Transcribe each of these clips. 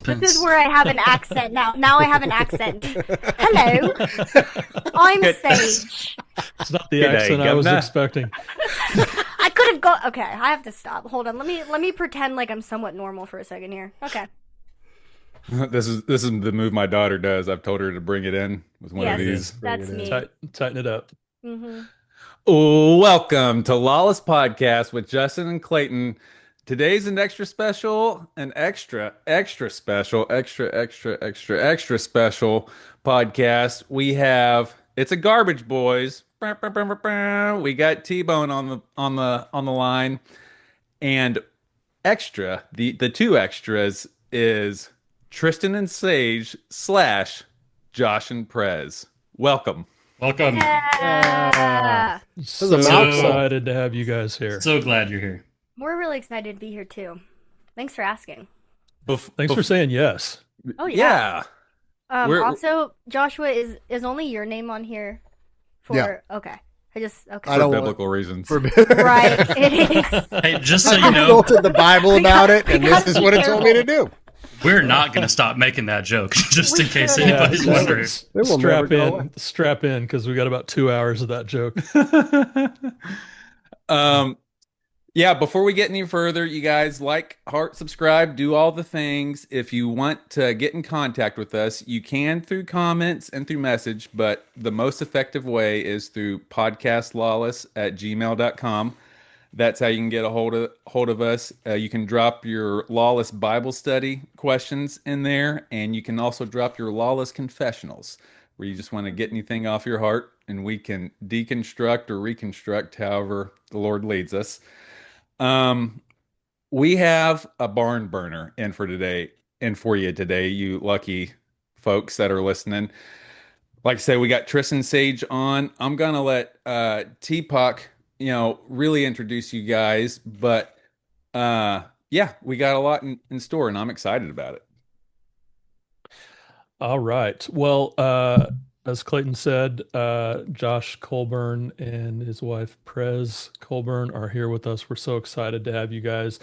This is where I have an accent now. Now I have an accent. Hello, I'm Sage. It's not the accent I was expecting. I could have gone. Okay, I have to stop. Hold on. Let me pretend like I'm somewhat normal for a second here. Okay. This is the move my daughter does. I've told her to bring it in with one of these. That's me. Tighten it up. Mm-hmm. Welcome to Lawless Podcast with Justin and Clayton. Today's an extra special, extra special podcast. It's a garbage boys. We got T-Bone on the line, and extra the two extras is Trysten and Sayge / Josh and Prez. Welcome. Yeah. So excited to have you guys here. So glad you're here. We're really excited to be here too. Thanks for asking. Thanks for saying yes. Oh yeah. Also, Joshua, is only your name on here? Okay. Okay. For biblical reasons. Right. It is. Hey, just so you I know, consulted the Bible about it, and this is what it told me to do. we're not going to stop making that joke, just in case anybody's wondering. Strap in, because we got about 2 hours of that joke. Yeah, before we get any further, you guys like, heart, subscribe, do all the things. If you want to get in contact with us, you can through comments and through message, but the most effective way is through podcastlawless@gmail.com. That's how you can get a hold of us. You can drop your Lawless Bible study questions in there, and you can also drop your Lawless confessionals, where you just want to get anything off your heart, and we can deconstruct or reconstruct however the Lord leads us. We have a barn burner in for you today, you lucky folks that are listening. Like I said, we got Trysten Sayge on. I'm gonna let T-Puck, really introduce you guys, but yeah, we got a lot in store, and I'm excited about it. All right. Well, as Clayton said, Josh Colburn and his wife Prez Colburn are here with us. We're so excited to have you guys.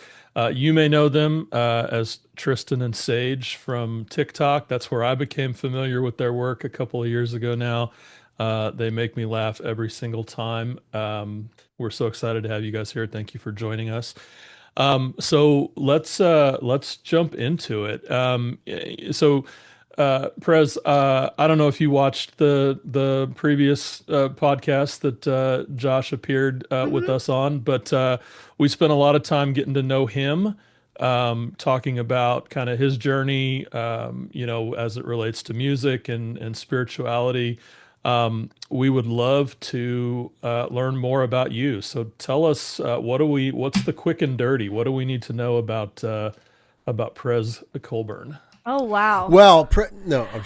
You may know them as Trysten and Sayge from TikTok. That's where I became familiar with their work a couple of years ago now. They make me laugh every single time. We're so excited to have you guys here. Thank you for joining us. So let's jump into it. Prez, I don't know if you watched the previous podcast that Josh appeared with us on, but we spent a lot of time getting to know him, talking about kind of his journey, as it relates to music and spirituality. We would love to learn more about you. So tell us, what's the quick and dirty? What do we need to know about Prez Colburn? Oh wow. Well, no. I'm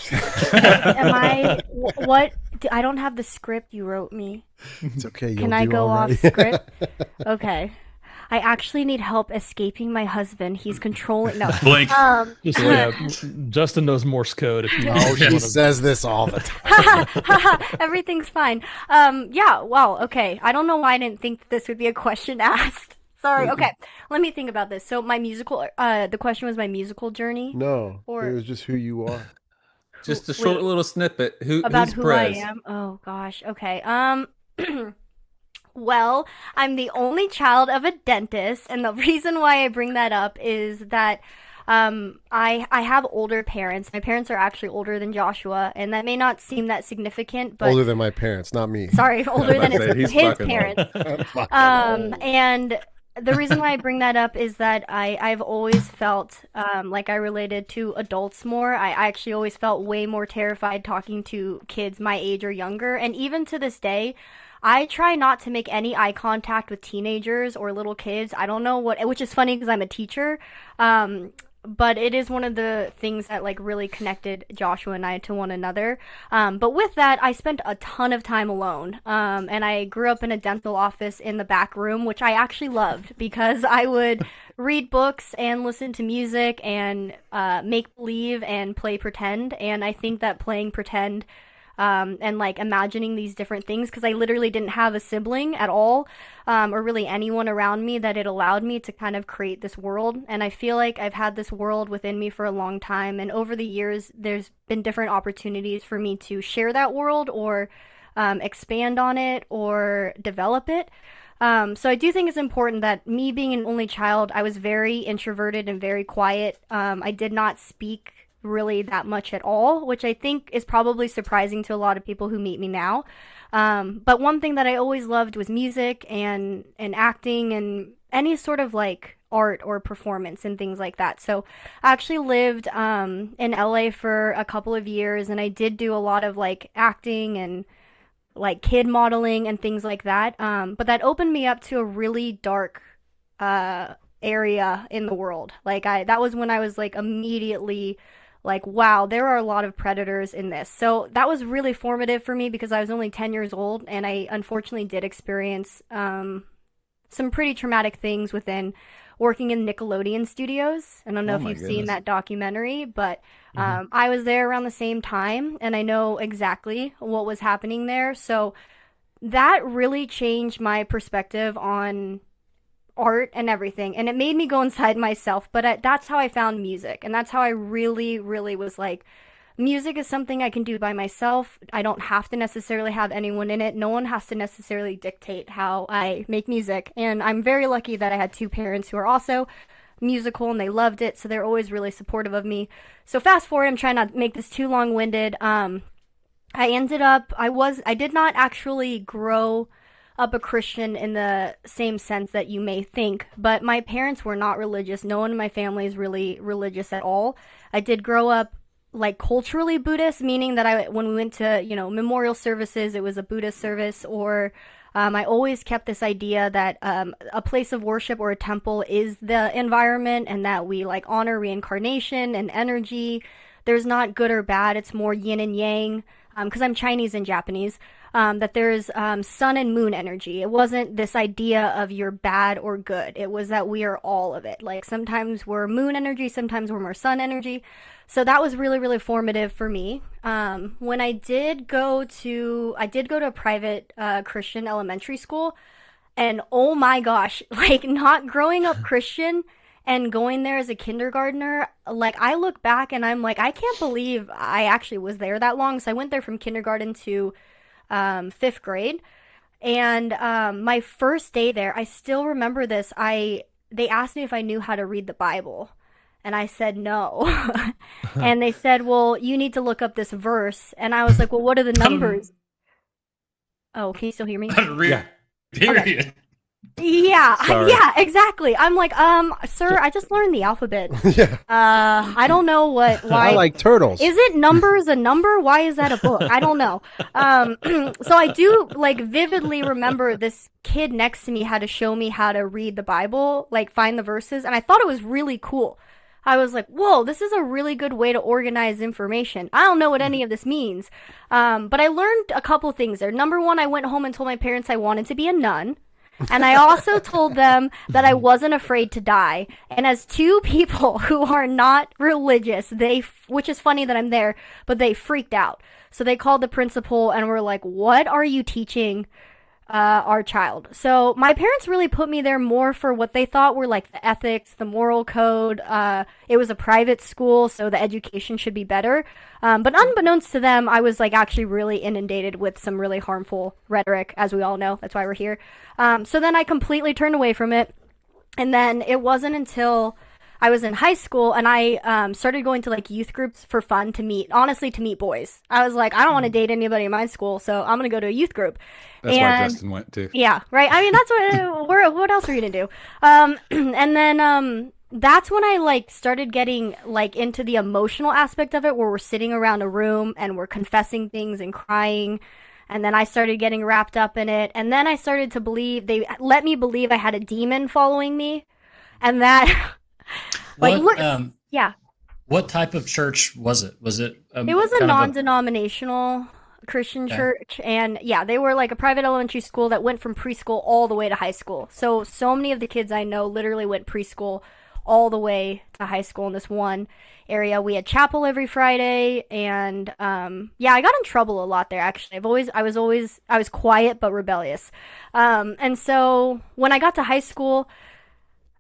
What? I don't have the script you wrote me. It's okay. Can I go off script? Okay. I actually need help escaping my husband. He's controlling. No. Blink. Justin knows Morse code. If you she says this all the time. Everything's fine. Yeah. Wow. Okay. I don't know why I didn't think that this would be a question asked. Sorry. Okay. Let me think about this. So the question was my musical journey? No. It was just who you are. Just a short little snippet. Who's who Prez? I am? Oh gosh. Okay. Well, I'm the only child of a dentist, and the reason why I bring that up is that I have older parents. My parents are actually older than Joshua, and that may not seem that significant, but older than my parents, not me. Sorry, older than his parents. And the reason why I bring that up is that I've always felt like I related to adults more. I actually always felt way more terrified talking to kids my age or younger. And even to this day, I try not to make any eye contact with teenagers or little kids. I don't know which is funny because I'm a teacher. But it is one of the things that really connected Joshua and I to one another. But with that, I spent a ton of time alone. And I grew up in a dental office in the back room, which I actually loved because I would read books and listen to music and make believe and play pretend. And I think that playing pretend and like imagining these different things, because I literally didn't have a sibling at all, or really anyone around me, that it allowed me to kind of create this world. And I feel like I've had this world within me for a long time, and over the years there's been different opportunities for me to share that world, or expand on it, or develop it. So I do think it's important that, me being an only child, I was very introverted and very quiet. I did not speak really that much at all, which I think is probably surprising to a lot of people who meet me now. But one thing that I always loved was music and acting and any sort of like art or performance and things like that. So I actually lived in LA for a couple of years, and I did do a lot of like acting and like kid modeling and things like that. But that opened me up to a really dark area in the world. Like that was when I was like immediately like, wow, there are a lot of predators in this. So that was really formative for me, because I was only 10 years old, and I unfortunately did experience some pretty traumatic things within working in Nickelodeon studios. I don't know if you've seen that documentary, but I was there around the same time, and I know exactly what was happening there. So that really changed my perspective on art and everything, and it made me go inside myself. But that's how I found music, and that's how I really, really was like, music is something I can do by myself. I don't have to necessarily have anyone in it. No one has to necessarily dictate how I make music. And I'm very lucky that I had two parents who are also musical, and they loved it, so they're always really supportive of me. So fast forward, I'm trying not to make this too long-winded. I did not actually grow up a Christian in the same sense that you may think, but my parents were not religious. No one in my family is really religious at all. I did grow up like culturally Buddhist, meaning that when we went to, memorial services, it was a Buddhist service, or I always kept this idea that a place of worship or a temple is the environment, and that we like honor reincarnation and energy. There's not good or bad. It's more yin and yang, because I'm Chinese and Japanese. That there's sun and moon energy. It wasn't this idea of you're bad or good. It was that we are all of it. Like sometimes we're moon energy, sometimes we're more sun energy. So that was really, really formative for me. When I did go to a private Christian elementary school, and oh my gosh, like not growing up Christian and going there as a kindergartner, like I look back and I'm like, I can't believe I actually was there that long. So I went there from kindergarten to 5th grade. And my first day there, I still remember this. They asked me if I knew how to read the Bible. And I said no. And they said, well, you need to look up this verse. And I was like, well, what are the numbers? Oh, can you still hear me? Yeah. Period. Okay. Yeah, exactly. I'm like, sir, I just learned the alphabet. Yeah. I don't know why. I like turtles. Is it numbers a number? Why is that a book? I don't know. So I do like vividly remember this kid next to me had to show me how to read the Bible, like find the verses, and I thought it was really cool. I was like, whoa, this is a really good way to organize information. I don't know what any of this means. But I learned a couple things there. Number one, I went home and told my parents I wanted to be a nun. And I also told them that I wasn't afraid to die. And as two people who are not religious, which is funny that I'm there, but they freaked out. So they called the principal and were like, what are you teaching our child? So my parents really put me there more for what they thought were like the ethics, the moral code. It was a private school, so the education should be better. But unbeknownst to them, I was like actually really inundated with some really harmful rhetoric, as we all know. That's why we're here. So then I completely turned away from it. And then it wasn't until I was in high school and I started going to like youth groups for fun to meet boys. I was like, I don't want to date anybody in my school, so I'm going to go to a youth group. That's why Justin went too. Yeah, right. I mean, that's what else are you going to do? And then that's when I like started getting like into the emotional aspect of it, where we're sitting around a room and we're confessing things and crying. And then I started getting wrapped up in it. And then I started to believe, they let me believe I had a demon following me. And that, like, yeah. What type of church was it? Was it? It was a non-denominational Christian church. And yeah, they were like a private elementary school that went from preschool all the way to high school. So many of the kids I know literally went preschool all the way to high school in this one area. We had chapel every Friday, and yeah, I got in trouble a lot there. Actually, I was quiet but rebellious, and so when I got to high school,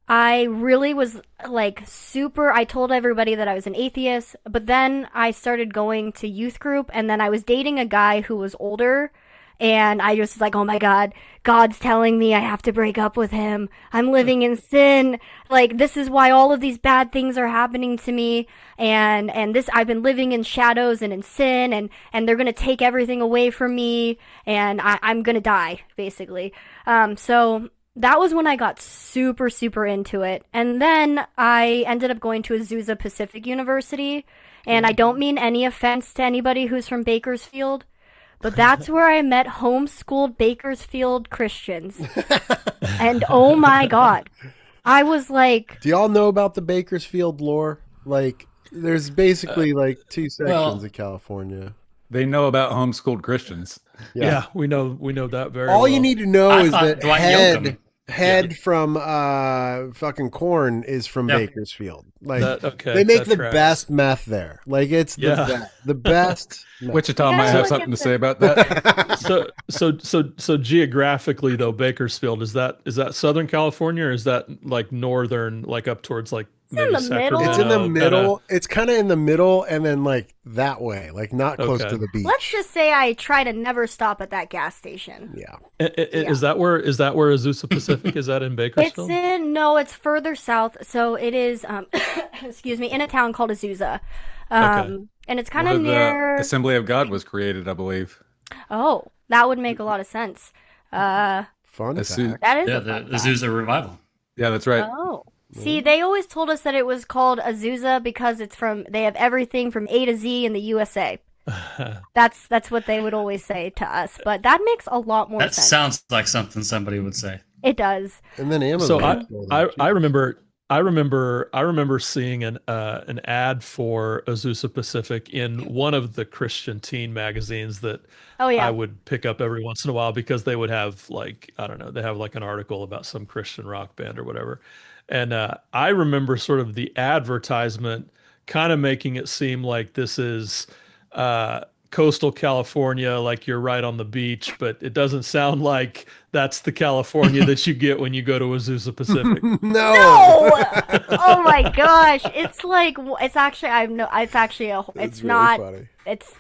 I really was like I told everybody that I was an atheist, but then I started going to youth group, and then I was dating a guy who was older, and I just was like, oh my God, God's telling me I have to break up with him. I'm living in sin. Like, this is why all of these bad things are happening to me. And I've been living in shadows and in sin, and they're going to take everything away from me, and I'm going to die, basically. So that was when I got super, super into it. And then I ended up going to Azusa Pacific University. And I don't mean any offense to anybody who's from Bakersfield, but that's where I met homeschooled Bakersfield Christians. And oh my God, I was like... Do y'all know about the Bakersfield lore? Like, there's basically like two sections of California. They know about homeschooled Christians. Yeah, we know that very All well. you need to know is that Dwight Yoakam. Head from fucking Corn is from Bakersfield. Like, they make the best meth there. Like, it's the best meth. Wichita might have something to say about that. So geographically though, Bakersfield, is that Southern California, or is that like northern, like up towards like maybe Sacramento? It's in the middle. It's kind of in the middle, and then like that way, like not close to the beach. Let's just say I try to never stop at that gas station. Yeah. Is that where Azusa Pacific is that in Bakersfield? It's further south. So it is excuse me, in a town called Azusa. And it's kind of near the Assembly of God was created, I believe. Oh, that would make a lot of sense. Fun fact. That is the Azusa revival. Yeah, that's right. Oh. See, they always told us that it was called Azusa because they have everything from A to Z in the USA. That's what they would always say to us, but that makes a lot more sense. That sounds like something somebody would say. It does. And then Amazon. So I remember seeing an ad for Azusa Pacific in one of the Christian teen magazines that I would pick up every once in a while, because they would have like, I don't know, they have like an article about some Christian rock band or whatever. And I remember sort of the advertisement kind of making it seem like this is coastal California, like you're right on the beach, but it doesn't sound like that's the California that you get when you go to Azusa Pacific. No! Oh my gosh. It's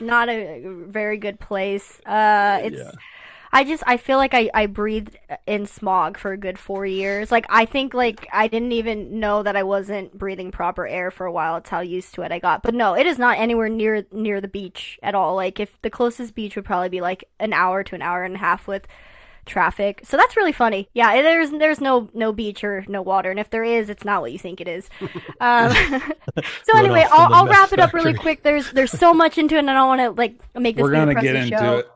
not a very good place. I feel like I breathed in smog for a good 4 years. Like, I think like I didn't even know that I wasn't breathing proper air for a while. It's how used to it I got. But no, it is not anywhere near the beach at all. Like, if the closest beach would probably be like an hour to an hour and a half with traffic. So that's really funny. Yeah, there's no beach or no water, and if there is, it's not what you think it is. So anyway, I'll wrap it up really quick. There's so much into it, and I don't want to like make this. We're gonna get into it.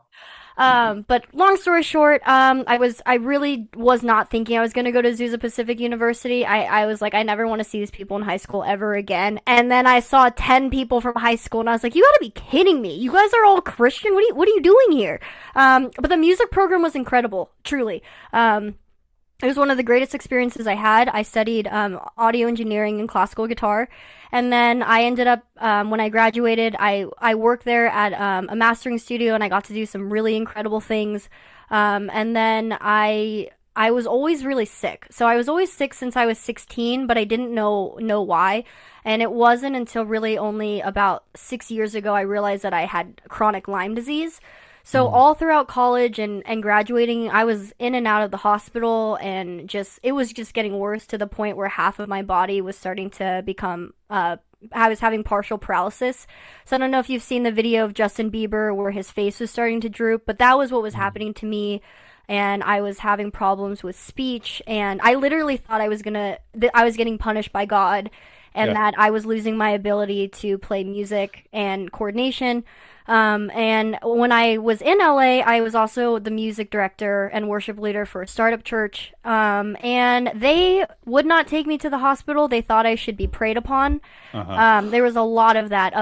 But long story short, I really was not thinking I was going to go to Azusa Pacific University. I was like, I never want to see these people in high school ever again. And then I saw 10 people from high school, and I was like, you gotta be kidding me. You guys are all Christian. What are you doing here? But the music program was incredible, truly. It was one of the greatest experiences I had. I studied audio engineering and classical guitar. And then I ended up, when I graduated, I worked there at a mastering studio, and I got to do some really incredible things. And then I was always really sick. So I was always sick since I was 16, but I didn't know why. And it wasn't until really only about 6 years ago I realized that I had chronic Lyme disease. So all throughout college and graduating, I was in and out of the hospital, and it was just getting worse to the point where half of my body was starting to become, I was having partial paralysis. So I don't know if you've seen the video of Justin Bieber where his face was starting to droop, but that was what was happening to me. And I was having problems with speech, and I literally thought I was getting punished by God, and that I was losing my ability to play music and coordination. And when I was in LA, I was also the music director and worship leader for a startup church. And they would not take me to the hospital. They thought I should be preyed upon. There was a lot of that,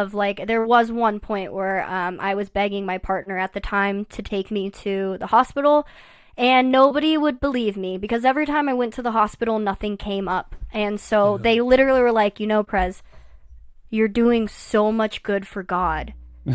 there was one point where, I was begging my partner at the time to take me to the hospital. And nobody would believe me because every time I went to the hospital, nothing came up. And so they literally were like, Prez, you're doing so much good for God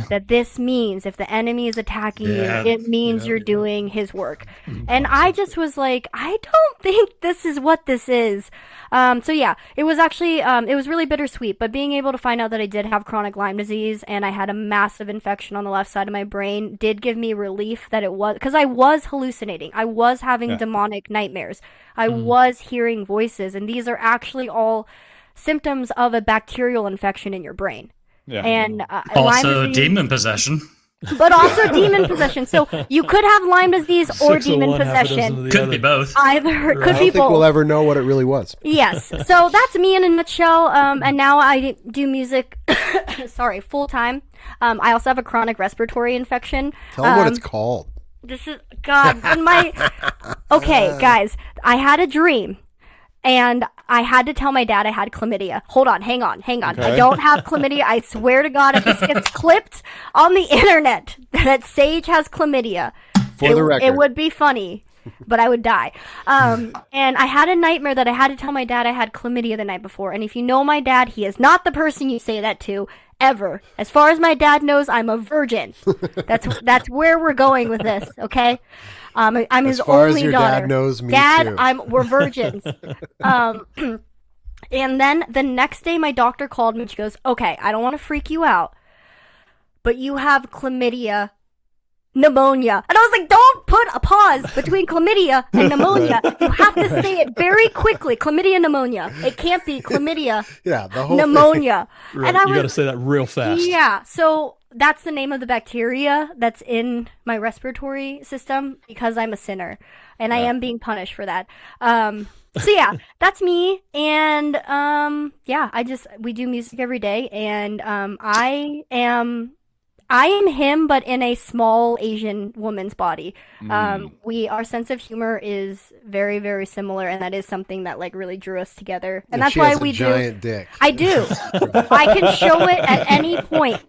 that this means if the enemy is attacking you, it means you're doing his work. And I just was like, I don't think this is what this is. So yeah, it was actually, it was really bittersweet, but being able to find out that I did have chronic Lyme disease and I had a massive infection on the left side of my brain did give me relief that it was, because I was hallucinating. I was having demonic nightmares. I was hearing voices, and these are actually all symptoms of a bacterial infection in your brain. Yeah. And also demon possession. But also demon possession. So you could have Lyme disease or demon possession. Could be both. Either. Could be both. I don't think we'll ever know what it really was. Yes. So that's me in a nutshell. And now I do music, full time. I also have a chronic respiratory infection. Tell them what it's called. This is, God, okay, guys, I had a dream. And I had to tell my dad I had chlamydia. Hold on, hang on. Okay. I don't have chlamydia. I swear to God, if this gets clipped on the internet that Sage has chlamydia, For the record. it would be funny, but I would die. And I had a nightmare that I had to tell my dad I had chlamydia the night before. And if you know my dad, he is not the person you say that to, ever. As far as my dad knows, I'm a virgin. That's where we're going with this, okay? I'm his only daughter. As far as your dad knows, me too. We're virgins. And then the next day, my doctor called me and she goes, okay, I don't want to freak you out, but you have chlamydia pneumonia. And I was like, don't put a pause between chlamydia and pneumonia. You have to say it very quickly. Chlamydia pneumonia. It can't be chlamydia the whole pneumonia. Right. And you got to say that real fast. Yeah. So that's the name of the bacteria that's in my respiratory system because I'm a sinner and I am being punished for that. So yeah, that's me. And we do music every day, and I am him, but in a small Asian woman's body. Our sense of humor is very, very similar, and that is something that like really drew us together. And that's why we do. Giant dick. I do. I can show it at any point.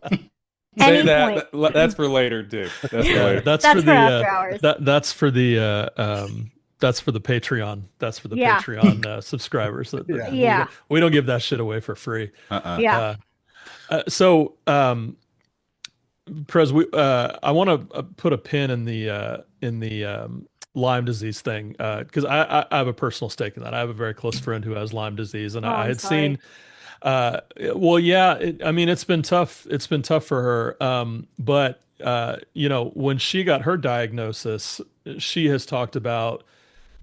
Say that. That's for later, too. That's for later. That's for after hours. That's for the Patreon. That's for the Patreon subscribers. We don't give that shit away for free. So, Prez, I want to put a pin in the Lyme disease thing because I have a personal stake in that. I have a very close friend who has Lyme disease, and I had seen. It's been tough. It's been tough for her. But when she got her diagnosis, she has talked about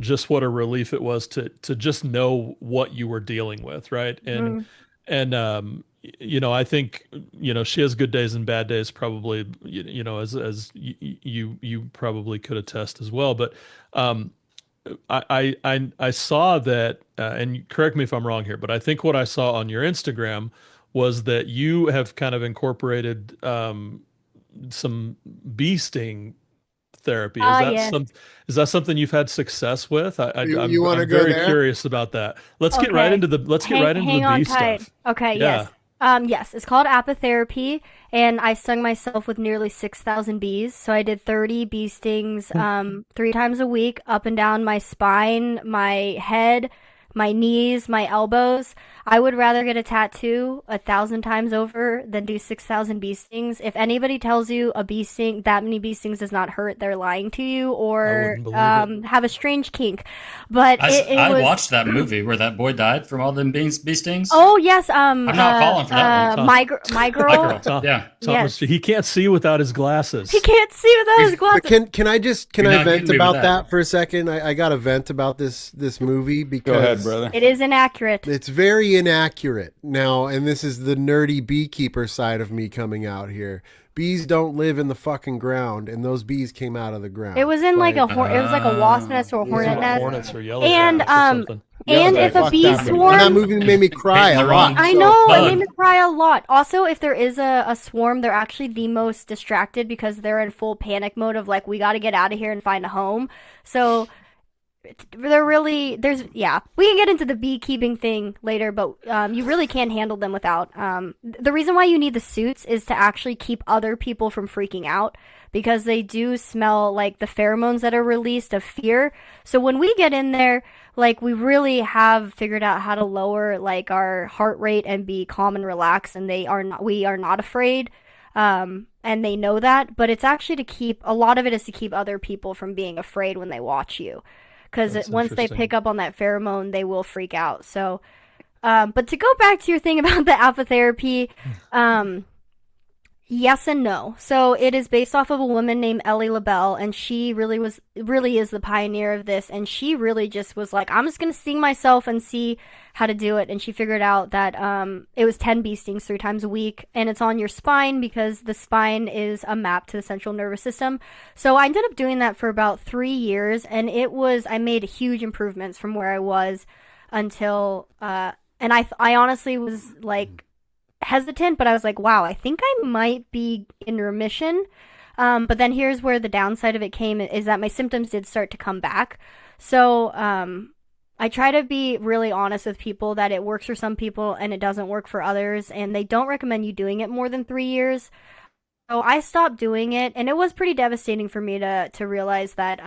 just what a relief it was to just know what you were dealing with, right? And I think she has good days and bad days, probably. As you probably could attest as well, but. I saw that, and correct me if I'm wrong here, but I think what I saw on your Instagram was that you have kind of incorporated some bee sting therapy. Is that something you've had success with? I'm very curious about that. Let's get right into the bee stuff. Okay. Yeah. Yes, it's called apitherapy, and I stung myself with nearly 6,000 bees. So I did 30 bee stings 3 times a week, up and down my spine, my head, my knees, my elbows. I would rather get a tattoo 1,000 times over than do 6,000 bee stings. If anybody tells you that many bee stings does not hurt, they're lying to you or have a strange kink. But I watched that movie where that boy died from all them bee stings. Oh yes, I'm not falling for that one. My girl. Yeah. Yes. He can't see without his glasses. He can't see without his glasses. Can I vent about that for a second? I got to vent about this movie because go ahead, brother. It is inaccurate. It's very inaccurate now, and this is the nerdy beekeeper side of me coming out here. Bees don't live in the fucking ground, and those bees came out of the ground. It was in it was like a wasp nest or a hornet nest. Hornets or yellow and if a bee swarm, that movie made me cry a lot. I know, it made me cry a lot. Also, if there is a swarm, they're actually the most distracted because they're in full panic mode of like, we got to get out of here and find a home. So they're really, we can get into the beekeeping thing later, but you really can't handle them without. The reason why you need the suits is to actually keep other people from freaking out, because they do smell like the pheromones that are released of fear. So when we get in there, like, we really have figured out how to lower like our heart rate and be calm and relaxed, and we are not afraid. And they know that, but it's actually to keep, a lot of it is to keep other people from being afraid when they watch you. Because once they pick up on that pheromone, they will freak out. So, but to go back to your thing about the apotherapy, yes and no. So it is based off of a woman named Ellie LaBelle, and she really is the pioneer of this. And she really just was like, I'm just going to sting myself and see how to do it. And she figured out that it was 10 bee stings 3 times a week, and it's on your spine because the spine is a map to the central nervous system. So I ended up doing that for about 3 years, and I made huge improvements from where I was until, and I honestly was like hesitant, but I was like, wow, I think I might be in remission. But then here's where the downside of it came, is that my symptoms did start to come back. So I try to be really honest with people that it works for some people and it doesn't work for others, and they don't recommend you doing it more than 3 years. So I stopped doing it, and it was pretty devastating for me to realize that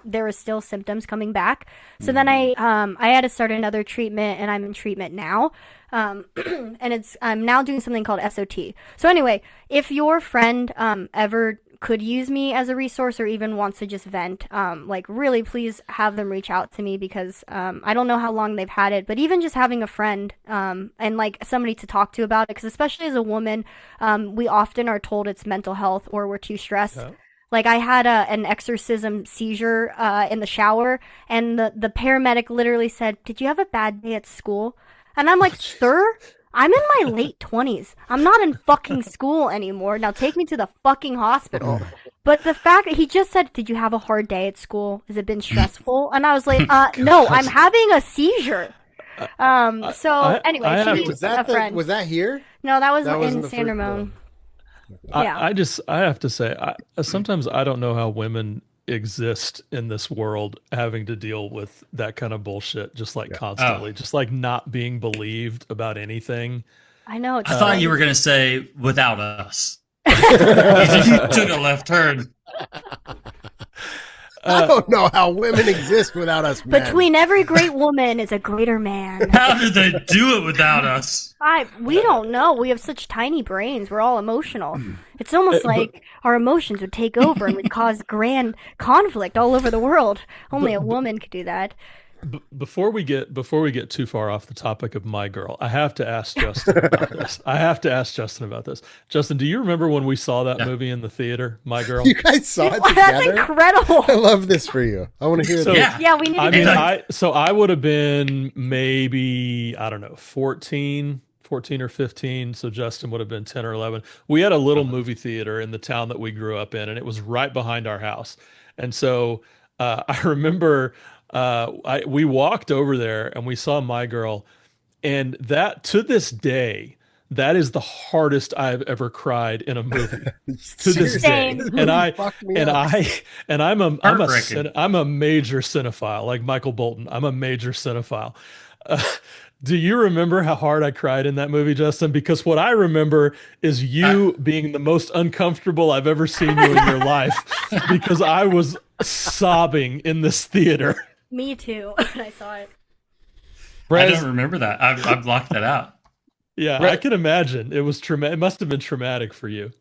there were still symptoms coming back. So then I had to start another treatment, and I'm in treatment now. And I'm now doing something called SOT. So anyway, if your friend ever could use me as a resource or even wants to just vent, like, really please have them reach out to me, because I don't know how long they've had it, but even just having a friend and like somebody to talk to about it, because especially as a woman, we often are told it's mental health or we're too stressed. Yeah. Like, I had an exorcism seizure in the shower, and the paramedic literally said, "Did you have a bad day at school?" And I'm like, "Sir, I'm in my late 20s. I'm not in fucking school anymore. Now take me to the fucking hospital." But the fact that he just said, "Did you have a hard day at school? Has it been stressful?" And I was like, no, I'm having a seizure. So anyway, she needs a friend. Was that here? No, that was in San Ramon. Yeah. I have to say, sometimes I don't know how women exist in this world having to deal with that kind of bullshit, just like constantly, just like not being believed about anything. I know. I thought you were going to say without us. You took a left turn. I don't know how women exist without us, men. Between every great woman is a greater man. How did they do it without us? We don't know. We have such tiny brains. We're all emotional. It's almost like our emotions would take over and would cause grand conflict all over the world. Only a woman could do that. Before we get too far off the topic of My Girl, I have to ask Justin about this. Justin, do you remember when we saw that movie in the theater, My Girl? You guys saw it together? That's incredible. I love this for you. I want to hear that. Yeah, we need to do that. So I would have been maybe, I don't know, 14 or 15. So Justin would have been 10 or 11. We had a little movie theater in the town that we grew up in, and it was right behind our house. And so I remember we walked over there and we saw My Girl, and that, to this day, that is the hardest I've ever cried in a movie. To this day. And I'm a major cinephile, like Michael Bolton. I'm a major cinephile. Do you remember how hard I cried in that movie, Justin? Because what I remember is you being the most uncomfortable I've ever seen you in your life, because I was sobbing in this theater. Me too. I saw it. I don't remember that. I've blocked that out. Yeah, I can imagine. It was traumatic. It must have been traumatic for you.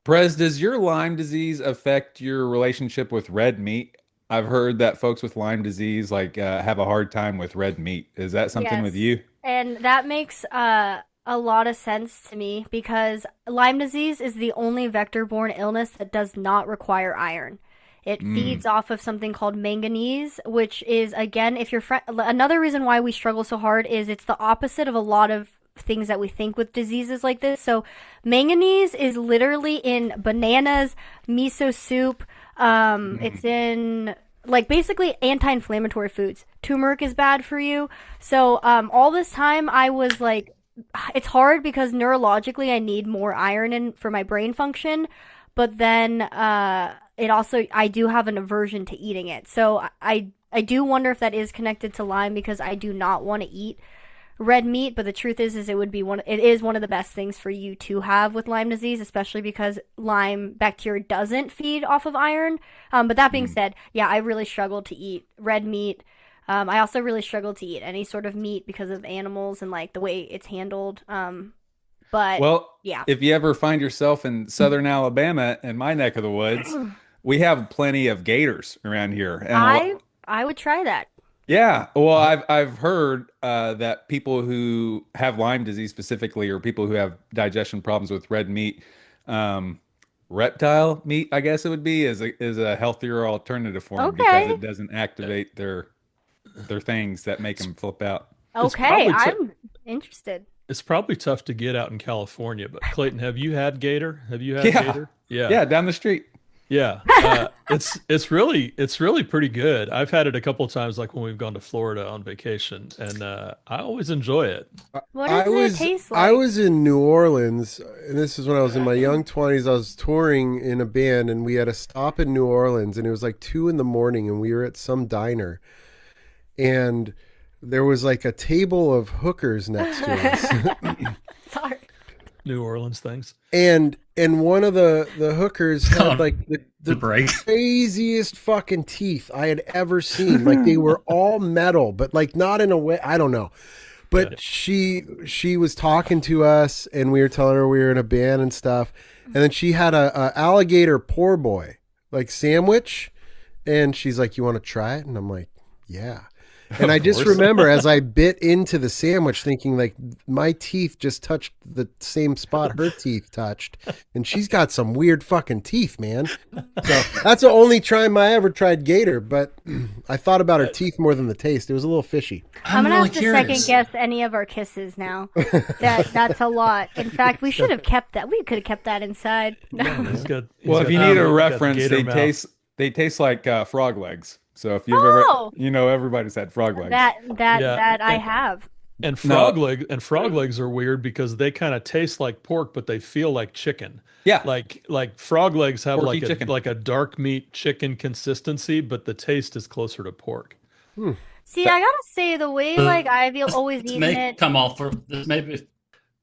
Prez, does your Lyme disease affect your relationship with red meat? I've heard that folks with Lyme disease have a hard time with red meat. Is that something with you? And that makes a lot of sense to me, because Lyme disease is the only vector-borne illness that does not require iron. It feeds off of something called manganese, which is, again, another reason why we struggle so hard is it's the opposite of a lot of things that we think with diseases like this. So manganese is literally in bananas, miso soup. It's in basically anti-inflammatory foods. Turmeric is bad for you. So all this time I was like, it's hard because neurologically I need more iron for my brain function, but then I do have an aversion to eating it. So I I do wonder if that is connected to Lyme, because I do not want to eat red meat, but the truth is it is one of the best things for you to have with Lyme disease, especially because Lyme bacteria doesn't feed off of iron. But that being said, yeah, I really struggle to eat red meat. I also really struggle to eat any sort of meat because of animals and like the way it's handled. But well, yeah, if you ever find yourself in southern Alabama, in my neck of the woods, we have plenty of gators around here. And I would try that. yeah, well, I've heard that people who have Lyme disease specifically, or people who have digestion problems with red meat, reptile meat, I guess it would be, is a healthier alternative for them because it doesn't activate their things that make them flip out. Okay, I'm interested. It's probably tough to get out in California, but Clayton, have you had gator? Have you had gator? Yeah, down the street. Yeah, it's really pretty good. I've had it a couple of times, like when we've gone to Florida on vacation, and I always enjoy it. What does it taste like? I was in New Orleans, and this is when I was in my young 20s. I was touring in a band, and we had a stop in New Orleans, and it was like 2 a.m, and we were at some diner, and there was like a table of hookers next to us. Sorry. New Orleans things. And one of the hookers had like the craziest fucking teeth I had ever seen. Like they were all metal, but like not in a way, I don't know. But she was talking to us, and we were telling her we were in a band and stuff. And then she had a alligator poor boy like sandwich, and she's like, "You want to try it?" And I'm like, "Yeah." And I just remember as I bit into the sandwich thinking like my teeth just touched the same spot her teeth touched. And she's got some weird fucking teeth, man. So that's the only time I ever tried gator, but I thought about her teeth more than the taste. It was a little fishy. I'm going to have to second guess any of our kisses now. That's a lot. In fact, we should have kept that. We could have kept that inside. Yeah, well, if you need a reference, they taste like frog legs. So if you've ever, everybody's had frog legs. That I have. And frog legs are weird because they kind of taste like pork, but they feel like chicken. Yeah, like frog legs have Porky like a dark meat chicken consistency, but the taste is closer to pork. See, I gotta say the way like I've always eaten it. Come off for this maybe.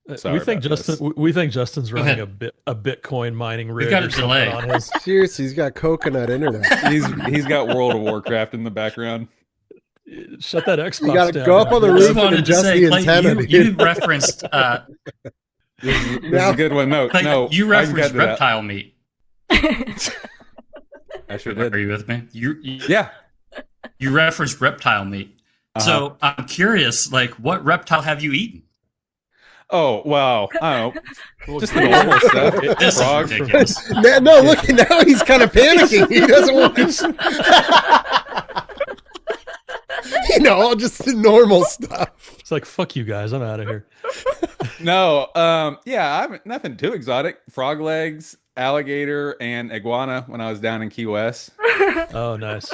We think Justin's running a Bitcoin mining rig. We've got a delay. On his... Seriously, he's got coconut internet. He's got World of Warcraft in the background. Shut that Xbox down. You got to go up on the roof and adjust the antenna. You referenced. This is a good one. No, you referenced reptile meat. I sure did. Are you with me? Yeah. You referenced reptile meat. So I'm curious, like, what reptile have you eaten? Oh, wow. I don't know. Just the normal stuff. This is ridiculous. No, look, now he's kind of panicking. He doesn't want to... just the normal stuff. It's like, fuck you guys. I'm out of here. No, nothing too exotic. Frog legs, alligator, and iguana when I was down in Key West. Oh, nice.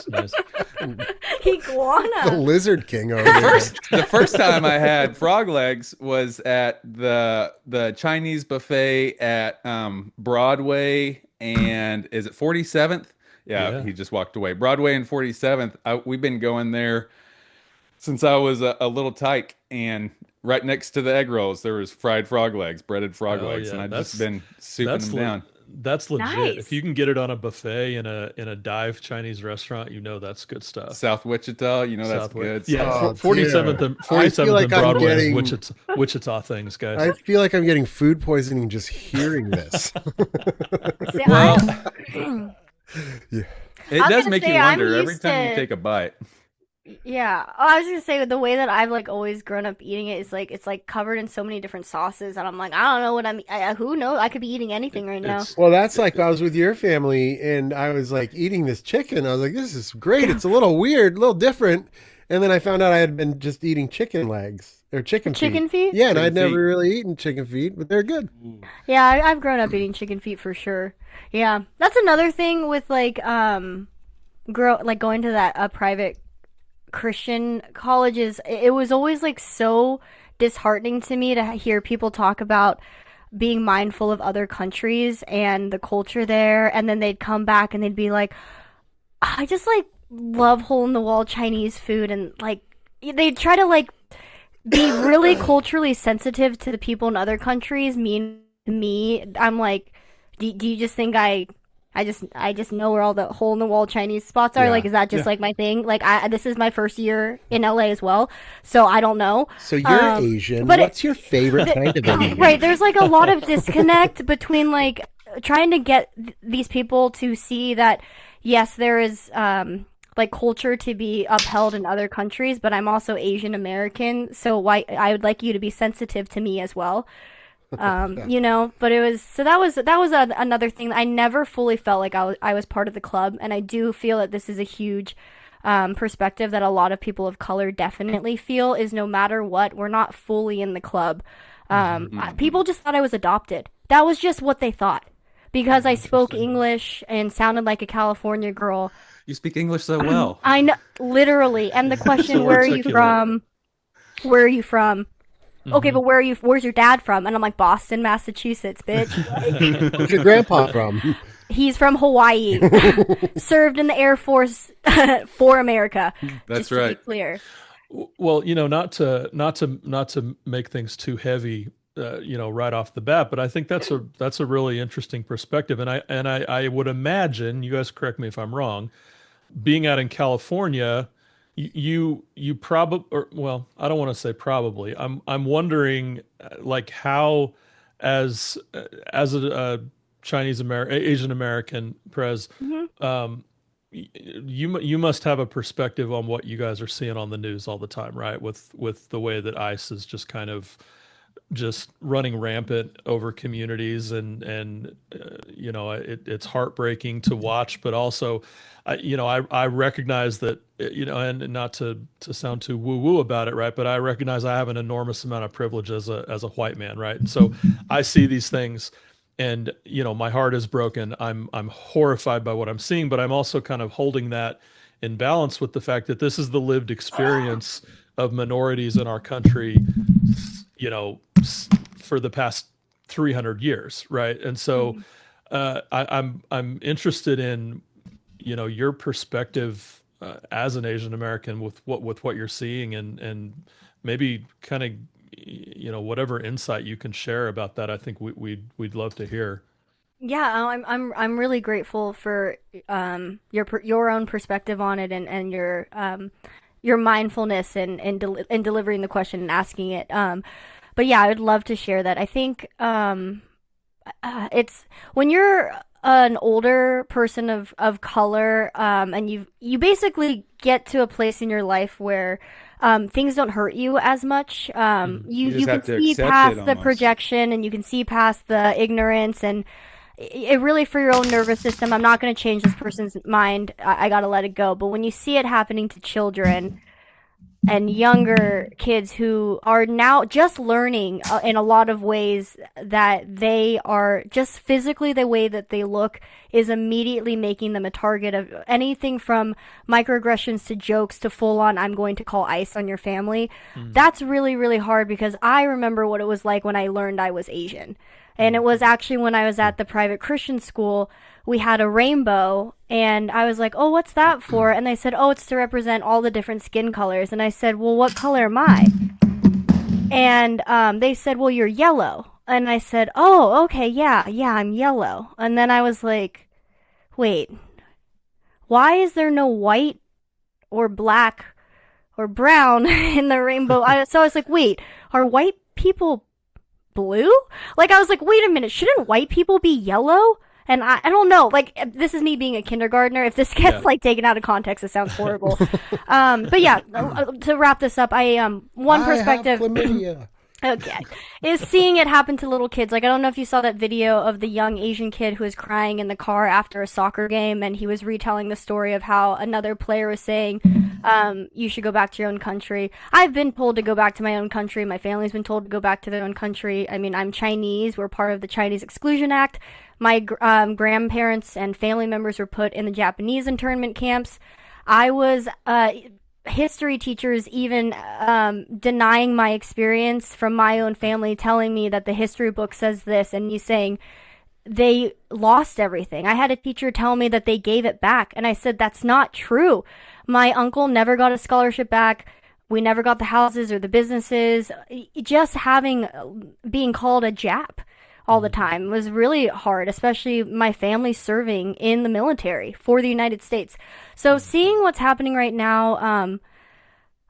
Iguana. The Lizard King over there. The first time I had frog legs was at the Chinese buffet at Broadway and is it 47th? Yeah, he just walked away. Broadway and 47th. We've been going there since I was a little tyke, and right next to the egg rolls there was fried frog legs, breaded frog legs, and I've just been souping them down. That's legit. Nice. If you can get it on a buffet in a dive Chinese restaurant, that's good stuff. South Wichita, that's good. Yeah, 47th and Broadway is Wichita things, guys. I feel like I'm getting food poisoning just hearing this. It does make you wonder every time you take a bite. Yeah, I was gonna say the way that I've like always grown up eating it is like it's like covered in so many different sauces, and I'm like, I don't know what who knows? I could be eating anything right now. Well, that's like I was with your family, and I was like eating this chicken. I was like, this is great. It's a little weird, a little different, and then I found out I had been just eating chicken legs or chicken feet. Yeah, and I'd never really eaten chicken feet, but they're good. Yeah, I've grown up eating chicken feet for sure. Yeah, that's another thing with like going to that private Christian colleges. It was always like so disheartening to me to hear people talk about being mindful of other countries and the culture there, and then they'd come back and they'd be like, I just like love hole in the wall Chinese food, and like they try to like be really culturally sensitive to the people in other countries. Me, I'm like, do you just think I just know where all the hole in the wall Chinese spots are? Like, is that just like my thing? Like, this is my first year in LA as well, so I don't know. So you're Asian. But what's your favorite kind of Asian? Right, there's like a lot of disconnect between like trying to get these people to see that yes, there is like culture to be upheld in other countries, but I'm also Asian American, so I would like you to be sensitive to me as well. You know, but it was, so that was another thing. I never fully felt like I was part of the club, and I do feel that this is a huge perspective that a lot of people of color definitely feel, is no matter what, we're not fully in the club. People just thought I was adopted. That was just what they thought, because I spoke English and sounded like a California girl. You speak English so well. I know, literally. And the question, So where are you from? Where are you from? Okay, but where's your dad from? And I'm like, Boston, Massachusetts, bitch. Where's your grandpa from? He's from Hawaii. Served in the Air Force for America. That's just right. To be clear. Well, you know, not to make things too heavy, you know, right off the bat, but I think that's a really interesting perspective, and I would imagine, you guys correct me if I'm wrong, being out in California, you probably, or well, I don't want to say probably. I'm wondering, like, how as a Asian American, Prez, you must have a perspective on what you guys are seeing on the news all the time, right? With the way that ICE is just kind of just running rampant over communities, and you know, it's heartbreaking to watch, but also you know, I recognize that, you know, and not to sound too woo woo about it, right, but I recognize I have an enormous amount of privilege as a white man, right, and so I see these things, and you know, my heart is broken. I'm horrified by what I'm seeing, but I'm also kind of holding that in balance with the fact that this is the lived experience of minorities in our country, you know, for the past 300 years, right? And so I'm interested in, you know, your perspective as an Asian American with what you're seeing, and maybe kind of, you know, whatever insight you can share about that. I think we'd love to hear. Yeah, I'm really grateful for your own perspective on it, and your mindfulness in delivering the question and asking it. But yeah, I would love to share that. I think it's when you're an older person of color, and you basically get to a place in your life where things don't hurt you as much. You can see past the projection, and you can see past the ignorance, and it really, for your own nervous system, I'm not going to change this person's mind. I got to let it go. But when you see it happening to children and younger kids who are now just learning in a lot of ways, that they are just physically, the way that they look is immediately making them a target of anything from microaggressions to jokes to full on, I'm going to call ICE on your family. That's really, really hard, because I remember what it was like when I learned I was Asian. And it was actually when I was at the private Christian school, we had a rainbow, and I was like, oh, what's that for? And they said, oh, it's to represent all the different skin colors. And I said, well, what color am I? And they said, well, you're yellow. And I said, oh, okay, yeah, I'm yellow. And then I was like, wait, why is there no white or black or brown in the rainbow? So I was like, wait, are white people blue? Like, I was like, wait a minute, shouldn't white people be yellow? And I don't know, like, this is me being a kindergartner. If this gets like taken out of context, it sounds horrible. But yeah, to wrap this up, one perspective. I have chlamydia. Okay, is seeing it happen to little kids. Like, I don't know if you saw that video of the young Asian kid who was crying in the car after a soccer game, and he was retelling the story of how another player was saying, you should go back to your own country. I've been told to go back to my own country. My family's been told to go back to their own country. I mean, I'm Chinese. We're part of the Chinese Exclusion Act. My grandparents and family members were put in the Japanese internment camps. I was history teachers even denying my experience from my own family, telling me that the history book says this, and me saying, they lost everything. I had a teacher tell me that they gave it back, and I said, that's not true. My uncle never got a scholarship back. We never got the houses or the businesses. Just being called a Jap all the time was really hard, especially my family serving in the military for the United States. So seeing what's happening right now,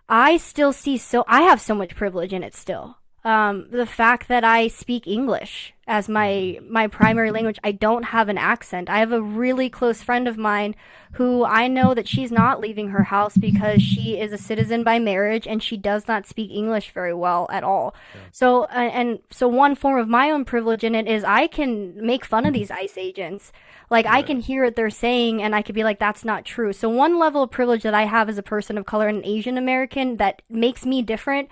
I still see, I have so much privilege in it still. The fact that I speak English as my primary language, I don't have an accent. I have a really close friend of mine who I know that she's not leaving her house because she is a citizen by marriage and she does not speak English very well at all. Yeah. So one form of my own privilege in it is I can make fun of these ICE agents. Like, I can hear what they're saying and I could be like, that's not true. So one level of privilege that I have as a person of color and an Asian American that makes me different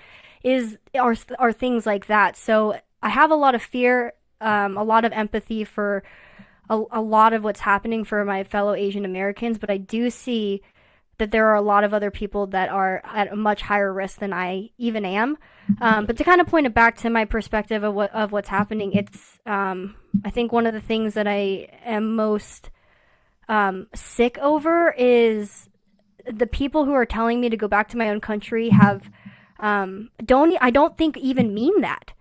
are things like that. So I have a lot of fear, a lot of empathy for a lot of what's happening for my fellow Asian Americans, but I do see that there are a lot of other people that are at a much higher risk than I even am. But to kind of point it back to my perspective of what's happening, it's I think one of the things that I am most sick over is the people who are telling me to go back to my own country have I don't think even mean that.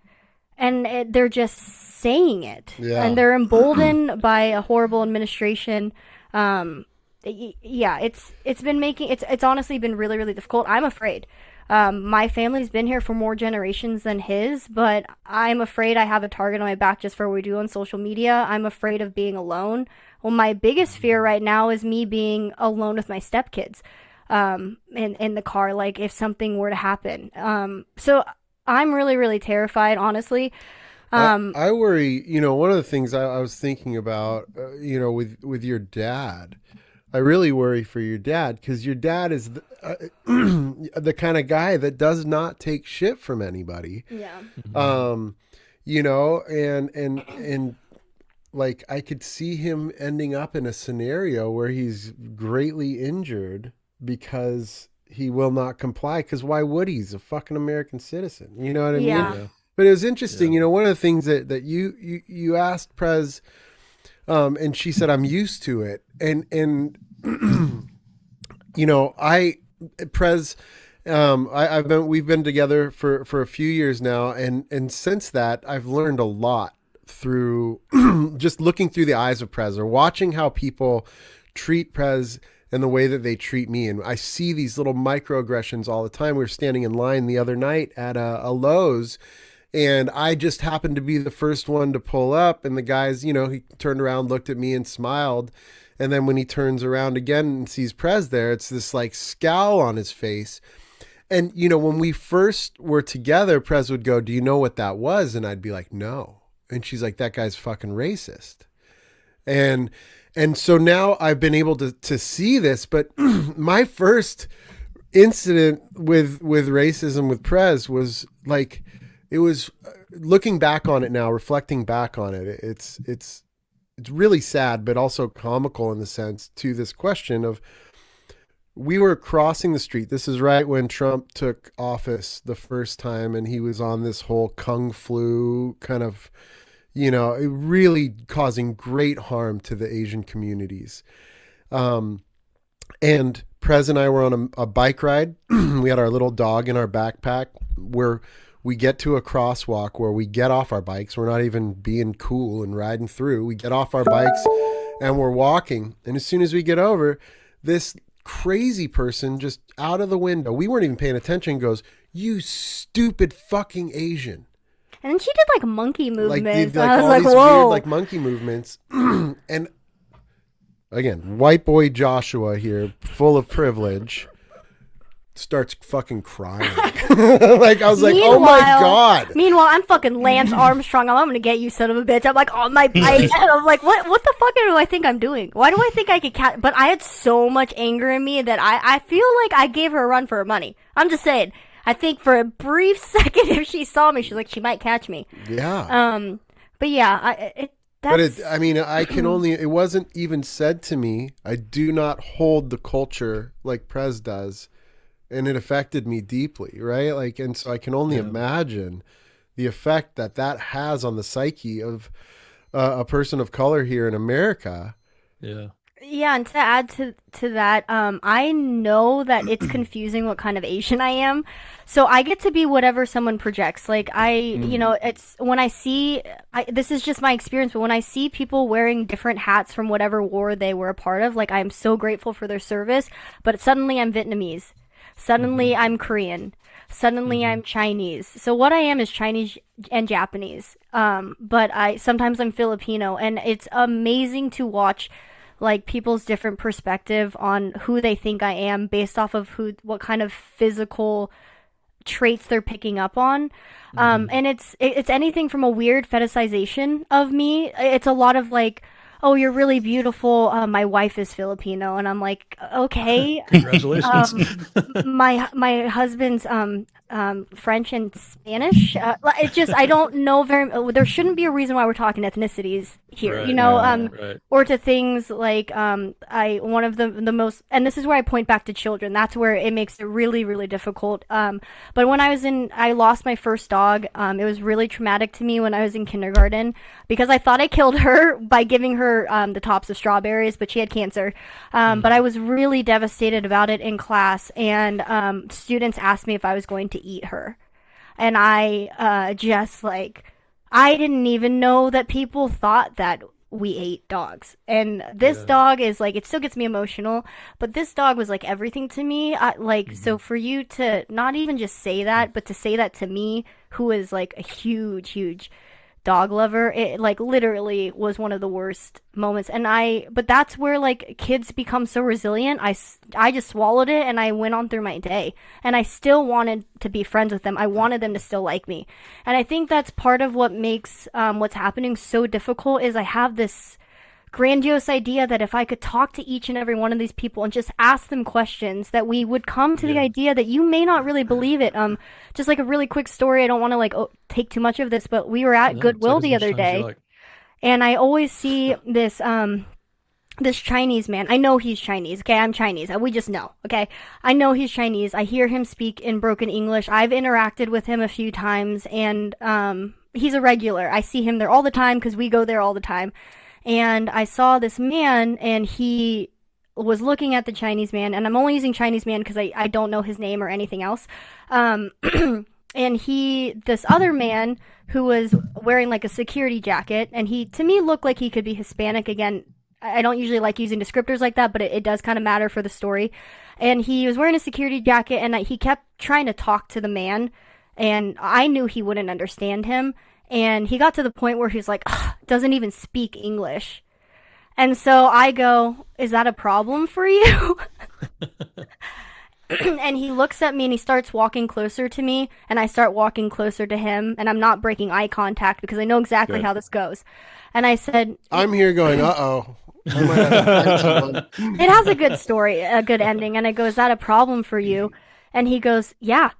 And they're just saying it. Yeah. And they're emboldened by a horrible administration. Yeah, it's honestly been really, really difficult. I'm afraid. My family's been here for more generations than his, but I'm afraid I have a target on my back just for what we do on social media. I'm afraid of being alone. Well, my biggest fear right now is me being alone with my stepkids. In the car, like if something were to happen. So I'm really, really terrified, honestly. I worry, one of the things I was thinking about, with your dad, I really worry for your dad because your dad is the kind of guy that does not take shit from anybody. Yeah. And like I could see him ending up in a scenario where he's greatly injured because he will not comply. Because why would he? He's a fucking American citizen. You know what I mean? Yeah. But it was interesting. Yeah. One of the things that you asked Prez, and she said, "I'm used to it." And Prez, we've been together for a few years now, and since that, I've learned a lot through just looking through the eyes of Prez or watching how people treat Prez and the way that they treat me. And I see these little microaggressions all the time. We were standing in line the other night at a Lowe's, and I just happened to be the first one to pull up. And the guys, he turned around, looked at me and smiled. And then when he turns around again and sees Prez there, it's this like scowl on his face. And, when we first were together, Prez would go, "Do you know what that was?" And I'd be like, "No." And she's like, "That guy's fucking racist." And so now I've been able to see this, but my first incident with racism with Prez was like, it was looking back on it now, reflecting back on it. It's really sad, but also comical in the sense to this question of, we were crossing the street. This is right when Trump took office the first time, and he was on this whole Kung flu kind of, really causing great harm to the Asian communities. And Prez and I were on a bike ride. We had our little dog in our backpack, where we get to a crosswalk where we get off our bikes. We're not even being cool and riding through. We get off our bikes and we're walking. And as soon as we get over, this crazy person just out of the window, we weren't even paying attention, goes, "You stupid fucking Asian." And then she did like monkey movements. Like I was all like, these whoa. weird like monkey movements. And again, white boy Joshua here, full of privilege, starts fucking crying. Like I was like, "Oh my God." Meanwhile, I'm fucking Lance Armstrong. I'm gonna get you, son of a bitch. I'm like on my bike. I'm like, what the fuck do I think I'm doing? Why do I think I could catch? But I had so much anger in me that I feel like I gave her a run for her money. I'm just saying. I think for a brief second, if she saw me, she's like, she might catch me. Yeah. But yeah, I can only, it wasn't even said to me. I do not hold the culture like Prez does. And it affected me deeply, right? Like, and so I can only imagine the effect that has on the psyche of a person of color here in America. Yeah. Yeah, and to add to that, I know that it's confusing what kind of Asian I am. So I get to be whatever someone projects. Like it's when I see, this is just my experience, but when I see people wearing different hats from whatever war they were a part of, like I'm so grateful for their service, but suddenly I'm Vietnamese. Suddenly I'm Korean. Suddenly I'm Chinese. So what I am is Chinese and Japanese. But sometimes I'm Filipino, and it's amazing to watch like people's different perspective on who they think I am based off of what kind of physical traits they're picking up on. And it's anything from a weird fetishization of me. It's a lot of like, oh, you're really beautiful. My wife is Filipino, and I'm like, okay. Congratulations. My husband's French and Spanish. It just I don't know there shouldn't be a reason why we're talking ethnicities here, Right, right. or to things like one of the most, and this is where I point back to children. That's where it makes it really, really difficult. But when I lost my first dog. It was really traumatic to me when I was in kindergarten because I thought I killed her by giving her the tops of strawberries, but she had cancer. But I was really devastated about it in class, and students asked me if I was going to eat her. And I I didn't even know that people thought that we ate dogs. And this dog is like, it still gets me emotional, but this dog was like everything to me. So for you to not even just say that, but to say that to me, who is like a huge, huge dog lover, it like literally was one of the worst moments. But that's where like kids become so resilient. I just swallowed it and I went on through my day, and I still wanted to be friends with them. I wanted them to still like me. And I think that's part of what makes what's happening so difficult is I have this grandiose idea that if I could talk to each and every one of these people and just ask them questions, that we would come to the idea that you may not really believe it. Just like a really quick story. I don't want to take too much of this, but we were at Goodwill the other day, and I always see this this Chinese man. I know he's Chinese. Okay, I'm Chinese. We just know. Okay, I know he's Chinese. I hear him speak in broken English. I've interacted with him a few times, and he's a regular. I see him there all the time because we go there all the time. And I saw this man, and he was looking at the Chinese man, and I'm only using Chinese man because I don't know his name or anything else. And this other man who was wearing like a security jacket, and he, to me, looked like he could be Hispanic. Again, I don't usually like using descriptors like that, but it does kind of matter for the story. And he was wearing a security jacket, and he kept trying to talk to the man, and I knew he wouldn't understand him. And he got to the point where he's like, doesn't even speak English. And so I go, is that a problem for you? And he looks at me and he starts walking closer to me, and I start walking closer to him, and I'm not breaking eye contact because I know exactly how this goes. And I said, I'm here going, uh-oh. It has a good story, a good ending. And I go, is that a problem for you? And he goes, yeah,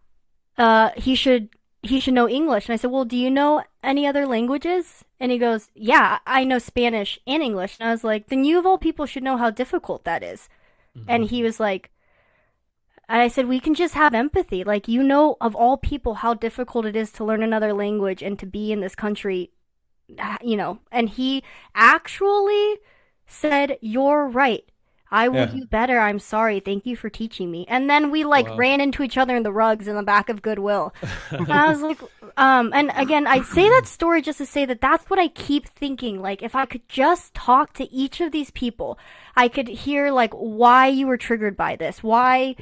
he should know English. And I said, well, do you know any other languages? And he goes, yeah, I know Spanish and English. And I was like, then you of all people should know how difficult that is. And he was like, and I said, we can just have empathy. Like, you know, of all people, how difficult it is to learn another language and to be in this country, you know. And he actually said, you're right. I will do better. I'm sorry. Thank you for teaching me. And then we ran into each other in the rugs in the back of Goodwill. And I was like, and again, I say that story just to say that that's what I keep thinking. Like, if I could just talk to each of these people, I could hear like why you were triggered by this, why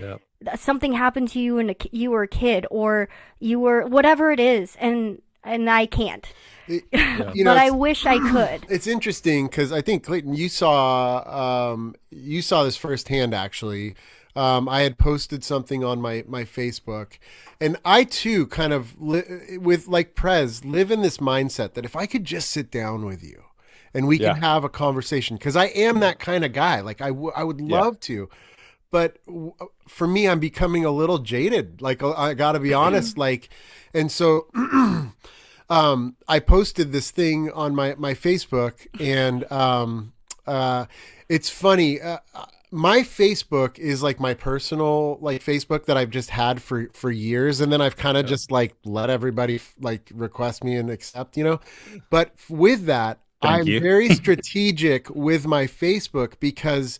something happened to you when you were a kid, or you were whatever it is. And I can't. But I wish I could. It's interesting because I think, Clayton, you saw this firsthand. Actually, I had posted something on my Facebook, and I too kind of with like Prez live in this mindset that if I could just sit down with you and we can have a conversation, because I am that kind of guy. Like I would love to, but for me, I'm becoming a little jaded. Like I got to be honest. Like, and so. I posted this thing on my Facebook, and it's funny. My Facebook is like my personal like Facebook that I've just had for years, and then I've kind of just like let everybody like request me and accept, you know. But with that, I'm you. very strategic with my Facebook because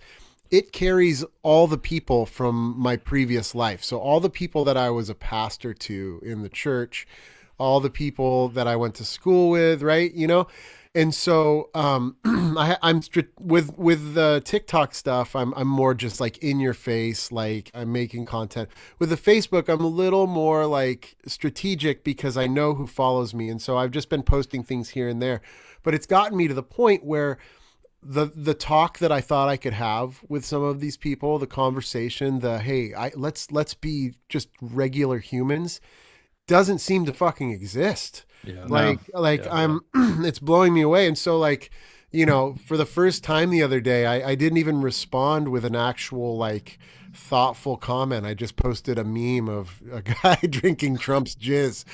it carries all the people from my previous life. So all the people that I was a pastor to in the church, all the people that I went to school with, right? You know, and so with the TikTok stuff, I'm more just like in your face, like I'm making content. With the Facebook, I'm a little more like strategic because I know who follows me, and so I've just been posting things here and there. But it's gotten me to the point where the talk that I thought I could have with some of these people, the conversation, the hey, let's be just regular humans, doesn't seem to fucking exist. Yeah. I'm it's blowing me away. And so like, you know, for the first time the other day, I didn't even respond with an actual like thoughtful comment. I just posted a meme of a guy drinking Trump's jizz,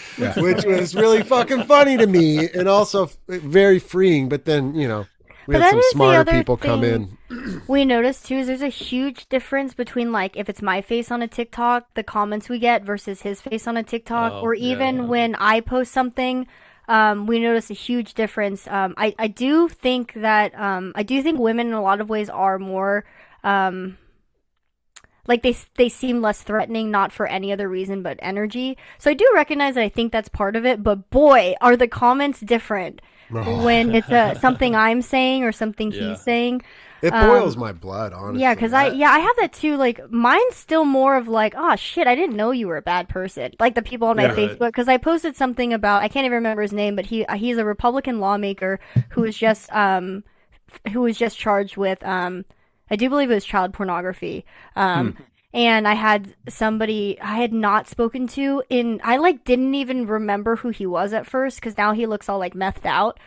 which was really fucking funny to me and also very freeing. But then, you know, we had some smarter people come in. We noticed too is there's a huge difference between like if it's my face on a TikTok, the comments we get versus his face on a TikTok, or even when I post something, we notice a huge difference. I do think that I do think women in a lot of ways are more like they seem less threatening, not for any other reason but energy. So I do recognize that I think that's part of it, but boy, are the comments different when it's something I'm saying or something he's saying. It boils my blood, honestly. Yeah, because I have that too. Like mine's still more of like, oh shit, I didn't know you were a bad person. Like the people on my Facebook, because I posted something about, I can't even remember his name, but he's a Republican lawmaker who was just charged with I do believe it was child pornography. And I had somebody I had not spoken to I like didn't even remember who he was at first because now he looks all like methed out.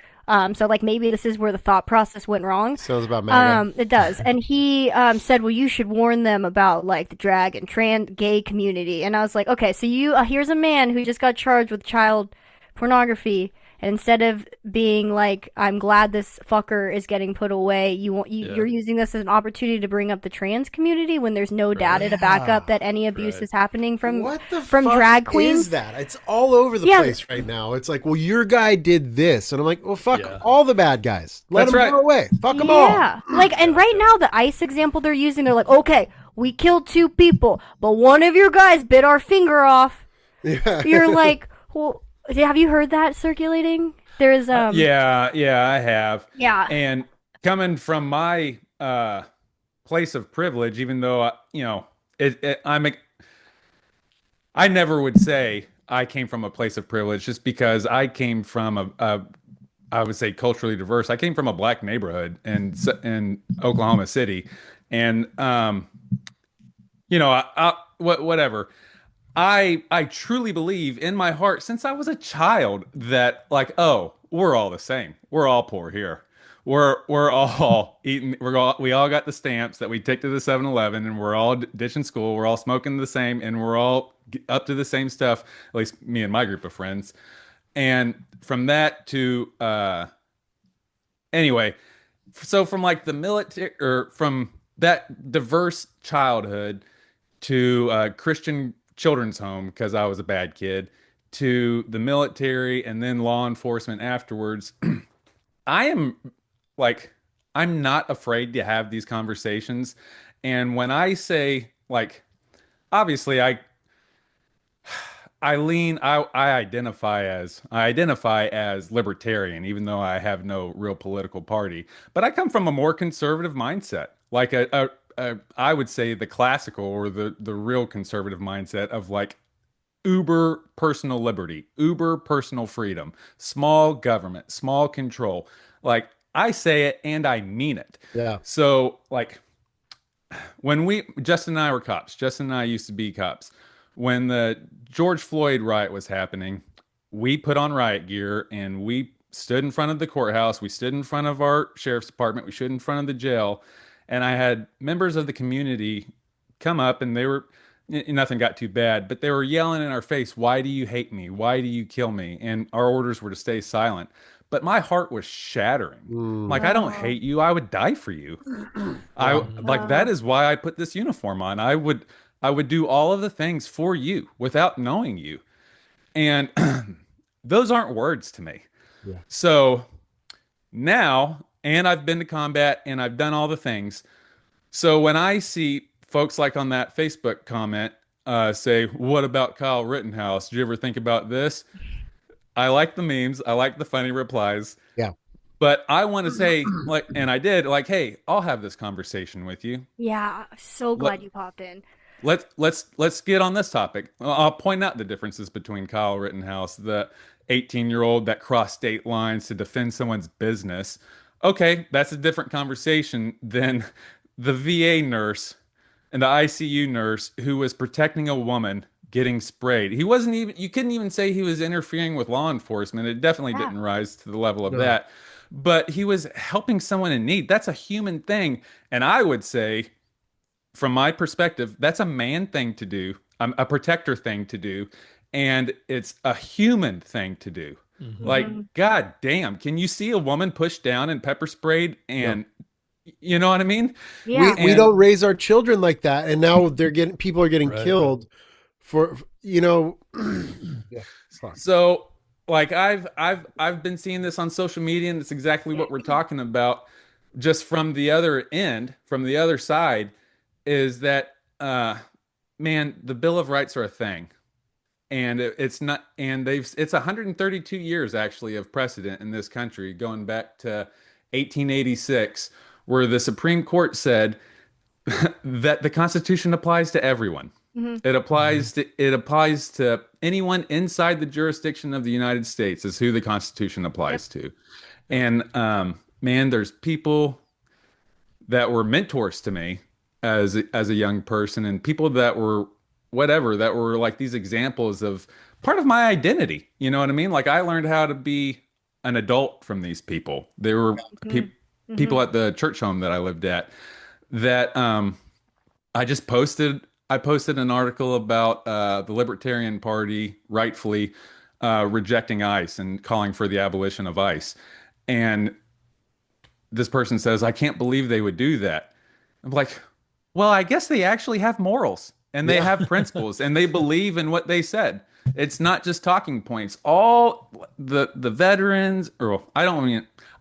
So like maybe this is where the thought process went wrong. Sounds about MAGA. It does. And he said, well, you should warn them about like the drag and trans gay community. And I was like, okay, so here's a man who just got charged with child pornography. And instead of being like, I'm glad this fucker is getting put away, you're using this as an opportunity to bring up the trans community when there's no data to back up that any abuse is happening from drag queens. Is that? It's all over the place right now. It's like, well, your guy did this, and I'm like, well, fuck all the bad guys. Let them go away. Fuck them all. Yeah, like, and right now the ICE example they're using, they're like, okay, we killed 2 people, but one of your guys bit our finger off. Yeah. You're like, well. Have you heard that circulating? There's yeah, I have. Yeah. And coming from my place of privilege, even though I never would say I came from a place of privilege just because I came from I would say culturally diverse. I came from a black neighborhood in Oklahoma City, and whatever. I truly believe in my heart since I was a child that like, oh, we're all the same. We're all poor here. We're all eating. We all got the stamps that we take to the 7-Eleven, and we're all ditching school. We're all smoking the same, and we're all up to the same stuff. At least me and my group of friends. And from that to anyway, so from like the military or from that diverse childhood to Christian children's home because I was a bad kid, to the military and then law enforcement afterwards. I'm not afraid to have these conversations. And when I say like, obviously I identify as libertarian, even though I have no real political party, but I come from a more conservative mindset, like I would say the classical or the real conservative mindset of like uber personal liberty, uber personal freedom, small government, small control. Like I say it and I mean it. Yeah. So like when Justin and I were cops, Justin and I used to be cops. When the George Floyd riot was happening, we put on riot gear and we stood in front of the courthouse. We stood in front of our sheriff's department. We stood in front of the jail. And I had members of the community come up and nothing got too bad, but they were yelling in our face, why do you hate me? Why do you kill me? And our orders were to stay silent. But my heart was shattering. Like, I don't hate you. I would die for you. That is why I put this uniform on. I would do all of the things for you without knowing you. And those aren't words to me. Yeah. So Now, and I've been to combat and I've done all the things. So when I see folks like on that Facebook comment say, "What about Kyle Rittenhouse? Did you ever think about this?" I like the memes. I like the funny replies. Yeah. But I want to say, like, and I did, like, hey, I'll have this conversation with you. Yeah, so glad you popped in. Let's get on this topic. I'll point out the differences between Kyle Rittenhouse, the 18-year-old that crossed state lines to defend someone's business. Okay, that's a different conversation than the VA nurse and the ICU nurse who was protecting a woman getting sprayed. He wasn't even, you couldn't even say he was interfering with law enforcement. It definitely didn't rise to the level of that. But he was helping someone in need. That's a human thing. And I would say, from my perspective, that's a man thing to do, a protector thing to do, and it's a human thing to do. Like, God damn, can you see a woman pushed down and pepper sprayed? And you know what I mean? Yeah. We don't raise our children like that, and now people are getting killed for, you know. So, like, I've been seeing this on social media, and it's exactly what we're talking about. Just from the other end, from the other side, is that man, the Bill of Rights are a thing, and it's not, and it's 132 years actually of precedent in this country, going back to 1886, where the Supreme Court said that the Constitution applies to everyone. It applies to anyone inside the jurisdiction of the United States is who the Constitution applies to. And man, there's people that were mentors to me as a young person, and people that were that were like these examples of part of my identity. You know what I mean? Like, I learned how to be an adult from these people. They were people at the church home that I lived at that I posted an article about the Libertarian Party rightfully rejecting ICE and calling for the abolition of ICE. And this person says, "I can't believe they would do that." I'm like, well, I guess they actually have morals and they have principles and they believe in what they said. It's not just talking points. All the veterans, or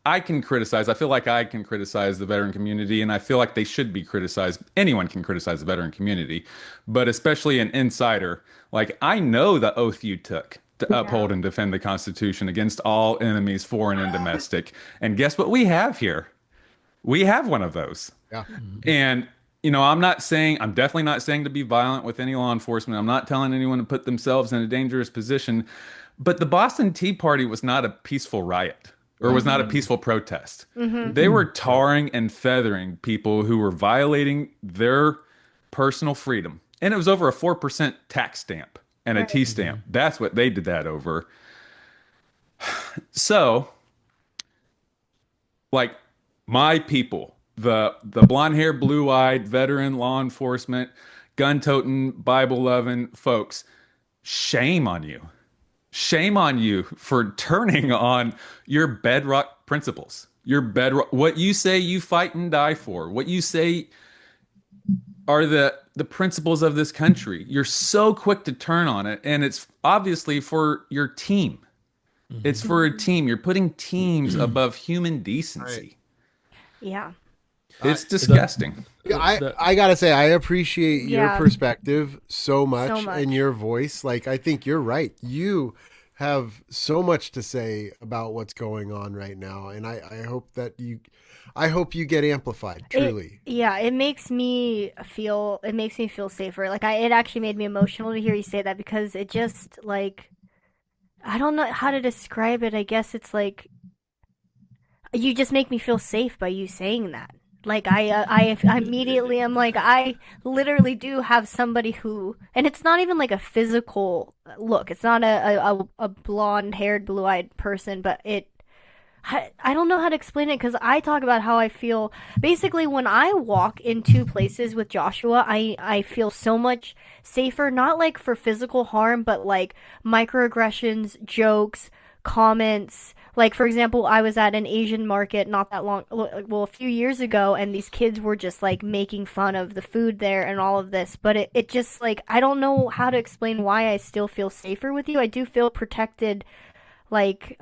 I can criticize. I feel like I can criticize the veteran community, and I feel like they should be criticized. Anyone can criticize the veteran community, but especially an insider. Like, I know the oath you took to uphold and defend the Constitution against all enemies, foreign and domestic. And guess what we have here? We have one of those. Yeah. And, you know, I'm definitely not saying to be violent with any law enforcement. I'm not telling anyone to put themselves in a dangerous position. But the Boston Tea Party was not a peaceful riot, or was not a peaceful protest. They were tarring and feathering people who were violating their personal freedom. And it was over a 4% tax stamp and a T stamp. That's what they did that over. So, like, my people, the blonde hair, blue eyed veteran law enforcement, gun toting, Bible loving folks, shame on you. Shame on you for turning on your bedrock principles. Your bedrock, what you say you fight and die for, what you say are the principles of this country. You're so quick to turn on it, and it's obviously for your team. It's for a team. You're putting teams above human decency. Yeah. It's disgusting. I gotta say, I appreciate your perspective so much and your voice. Like, I think you're right. You have so much to say about what's going on right now, and I hope you get amplified. Truly, it makes me feel safer. Like, it actually made me emotional to hear you say that, because it just, like, I don't know how to describe it. I guess it's like, you just make me feel safe by you saying that. Like, I immediately am like, I literally do have somebody who, and it's not even like a physical look. It's not a blonde-haired, blue-eyed person, but I don't know how to explain it, because I talk about how I feel. Basically, when I walk into places with Joshua, I feel so much safer, not like for physical harm, but like microaggressions, jokes, comments. Like, for example, I was at an Asian market not that long, well, a few years ago, and these kids were just, like, making fun of the food there and all of this. But it just, like, I don't know how to explain why I still feel safer with you. I do feel protected, like,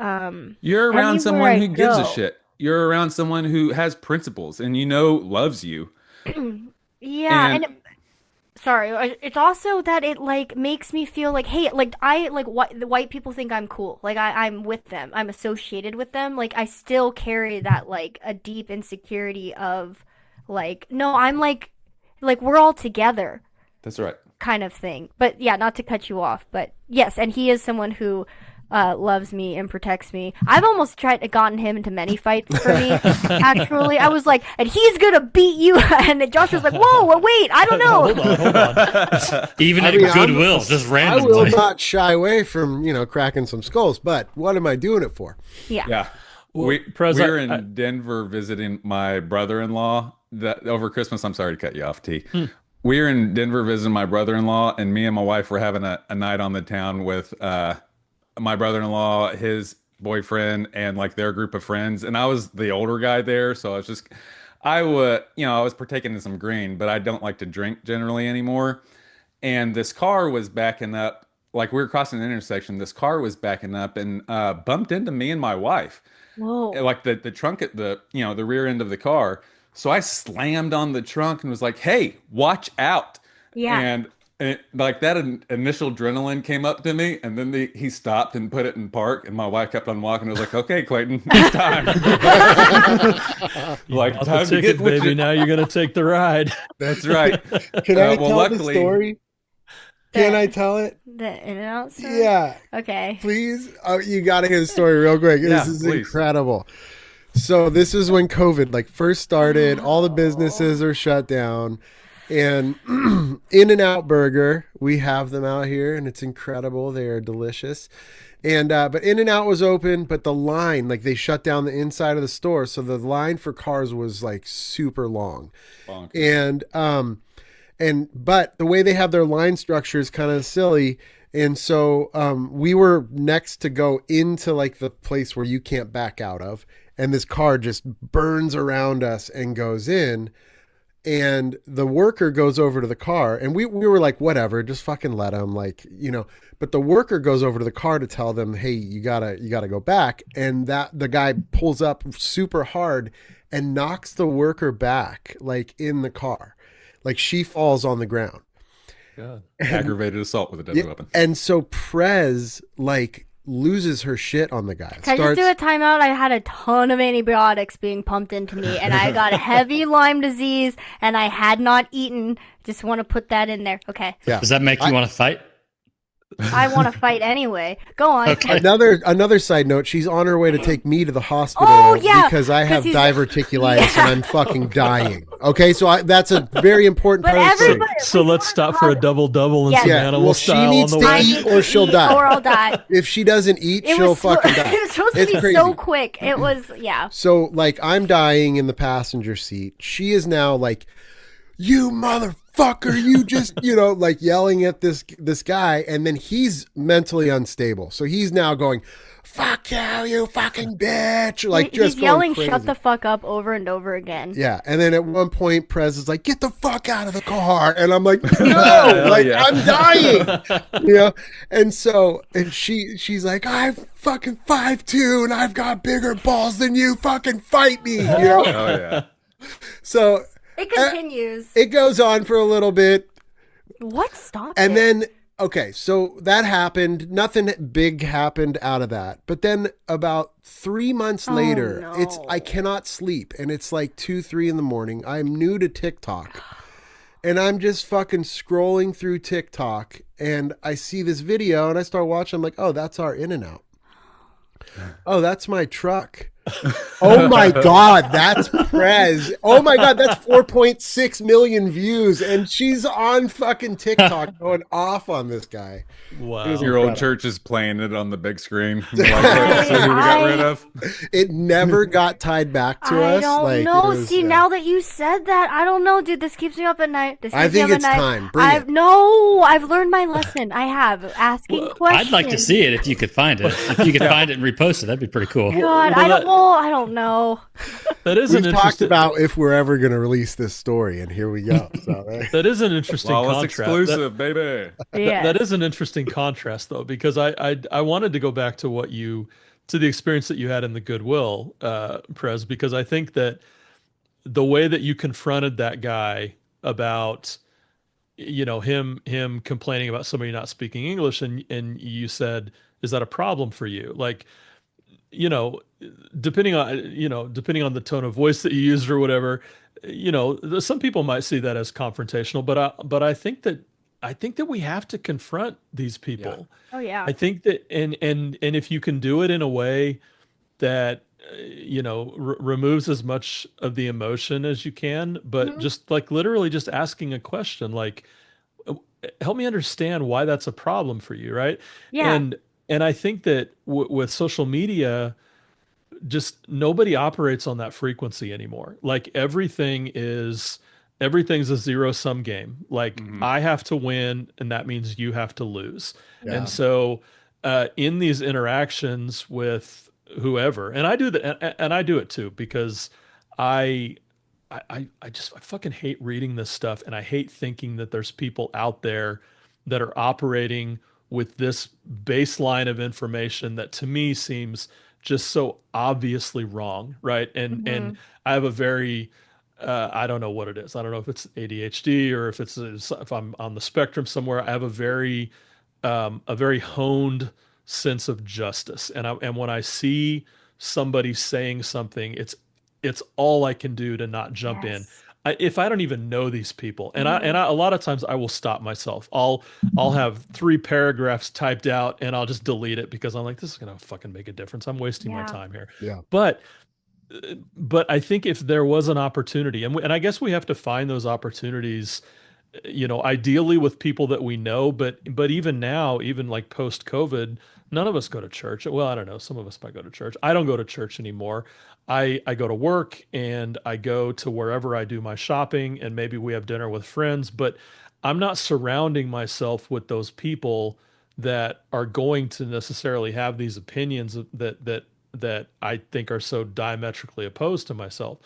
you're around someone who gives a shit. you're around someone who has principles and loves you. Yeah, And and sorry, it's also that it like makes me feel like, hey, like I like what the white people think I'm cool. Like I'm with them. I'm associated with them. Like I still carry that like a deep insecurity of like, no, I'm like we're all together that's right. kind of thing. But yeah, not to cut you off, but yes, and he is someone who loves me and protects me. I've almost gotten him into many fights for me. Actually, I was like, and he's gonna beat you. And then Josh was like, whoa, well, wait, I don't know. Hold on. Even at Goodwill, just I will randomly. not shy away from, cracking some skulls, but what am I doing it for? Yeah. Yeah. Well, We're in Denver visiting my brother-in-law that over Christmas. I'm sorry to cut you off, T. We were in Denver visiting my brother-in-law, and me and my wife were having a night on the town with my brother-in-law, his boyfriend, and like their group of friends. And I was the older guy there, so I was partaking in some green, but I don't like to drink generally anymore. And this car was backing up, like we were crossing an intersection. This car was backing up and bumped into me and my wife. Whoa. Like the trunk at the rear end of the car. So I slammed on the trunk and was like, "Hey, watch out!" Yeah. And like that initial adrenaline came up to me, and then he stopped and put it in park, and my wife kept on walking. I was like, "Okay, Clayton, it's time." Like Bought time the to ticket, get with baby. you. Now you're gonna take the ride. That's right. Can I well, tell luckily- the story? Can I tell it? The In-N-Out store? Yeah. Okay. Please. Oh, you got to hear the story real quick. Yeah, This is please. incredible. So this is when COVID like first started. All the businesses are shut down. And In-N-Out Burger, we have them out here, and it's incredible. They are delicious. And but In-N-Out was open, but the line, like they shut down the inside of the store, so the line for cars was like super long. Bonkers. But the way they have their line structure is kind of silly. And so we were next to go into like the place where you can't back out of. And this car just burns around us and goes in. And the worker goes over to the car. And we were like, whatever, just fucking let him. Like, but the worker goes over to the car to tell them, hey, you gotta go back. And the guy pulls up super hard and knocks the worker back, like in the car. Like she falls on the ground. God. Aggravated assault with a deadly weapon. And so Prez like loses her shit on the guy. Can I just do a timeout? I had a ton of antibiotics being pumped into me, and I got heavy Lyme disease, and I had not eaten. Just want to put that in there. Okay. Yeah. Does that make you want to fight? I want to fight anyway. Go on. Okay. Another side note, she's on her way to take me to the hospital because I have diverticulitis and I'm fucking dying. Okay, so that's a very important part of the story. So let's stop for a double-double and some animal well, style she on needs the to way. eat or she'll die. Or I'll die. If she doesn't eat, she'll fucking die. It was supposed to be crazy. so quick. It was, yeah. So, like, I'm dying in the passenger seat. She is now like, you motherfucker, you just, like yelling at this guy. And then he's mentally unstable. So he's now going, fuck you fucking bitch. Like, he's just yelling, going shut crazy. the fuck up over and over again. Yeah. And then at one point, Prez is like, get the fuck out of the car. And I'm like, no, like, I'm dying. And so, and she's like, I'm fucking 5'2" and I've got bigger balls than you. Fucking fight me. Oh, yeah. So, It continues. it goes on for a little bit. What stopped And it? then, okay, so that happened. Nothing big happened out of that. But then about 3 months later, no. I cannot sleep. And it's like 2, 3 in the morning. I'm new to TikTok. And I'm just fucking scrolling through TikTok. And I see this video and I start watching. I'm like, oh, that's our In-N-Out. Oh, that's my truck. Oh my God, that's Prez. Oh my God, that's 4.6 million views. And she's on fucking TikTok going off on this guy. Wow. Your old church is playing it on the big screen. Like, let's see who we got rid of. It never got tied back to I us. don't Like, know. it was, See, now that you said that, I don't know, dude. This keeps me up at night. I think it's time. Bring it. No, I've learned my lesson. I have asking questions. I'd like to see it if you could find it. If you could find it and repost it, that'd be pretty cool. God, I don't know. That is an We've talked interesting. about if we're ever going to release this story, and here we go. So, That is an interesting Lawless contrast. exclusive, baby. Yeah. That is an interesting contrast, though, because I wanted to go back to what you to the experience that you had in the Goodwill, Prez, because I think that the way that you confronted that guy about, him complaining about somebody not speaking English, and you said, is that a problem for you? Like, you know, depending on the tone of voice that you used or whatever, some people might see that as confrontational, but I think that we have to confront these people. Oh yeah. I think that, and if you can do it in a way that removes as much of the emotion as you can, but just like literally just asking a question, like, help me understand why that's a problem for you, right? Yeah. And I think that with social media, just nobody operates on that frequency anymore. Like everything's a zero sum game. Like I have to win, and that means you have to lose. Yeah. And so in these interactions with whoever, and I do that, and I do it too, because I I fucking hate reading this stuff, and I hate thinking that there's people out there that are operating with this baseline of information that to me seems just so obviously wrong, right? And I have a very I don't know what it is. I don't know if it's ADHD or if I'm on the spectrum somewhere. I have a very honed sense of justice, and when I see somebody saying something, it's all I can do to not jump in. Yes. If I don't even know these people, and I a lot of times I will stop myself. I'll have 3 paragraphs typed out and I'll just delete it because I'm like, this is gonna fucking make a difference. I'm wasting my Yeah. time here. Yeah. But I think if there was an opportunity, and I guess we have to find those opportunities, ideally with people that we know, but even now, even like post COVID, none of us go to church. Well, I don't know. Some of us might go to church. I don't go to church anymore. I go to work and I go to wherever I do my shopping, and maybe we have dinner with friends, but I'm not surrounding myself with those people that are going to necessarily have these opinions that I think are so diametrically opposed to myself.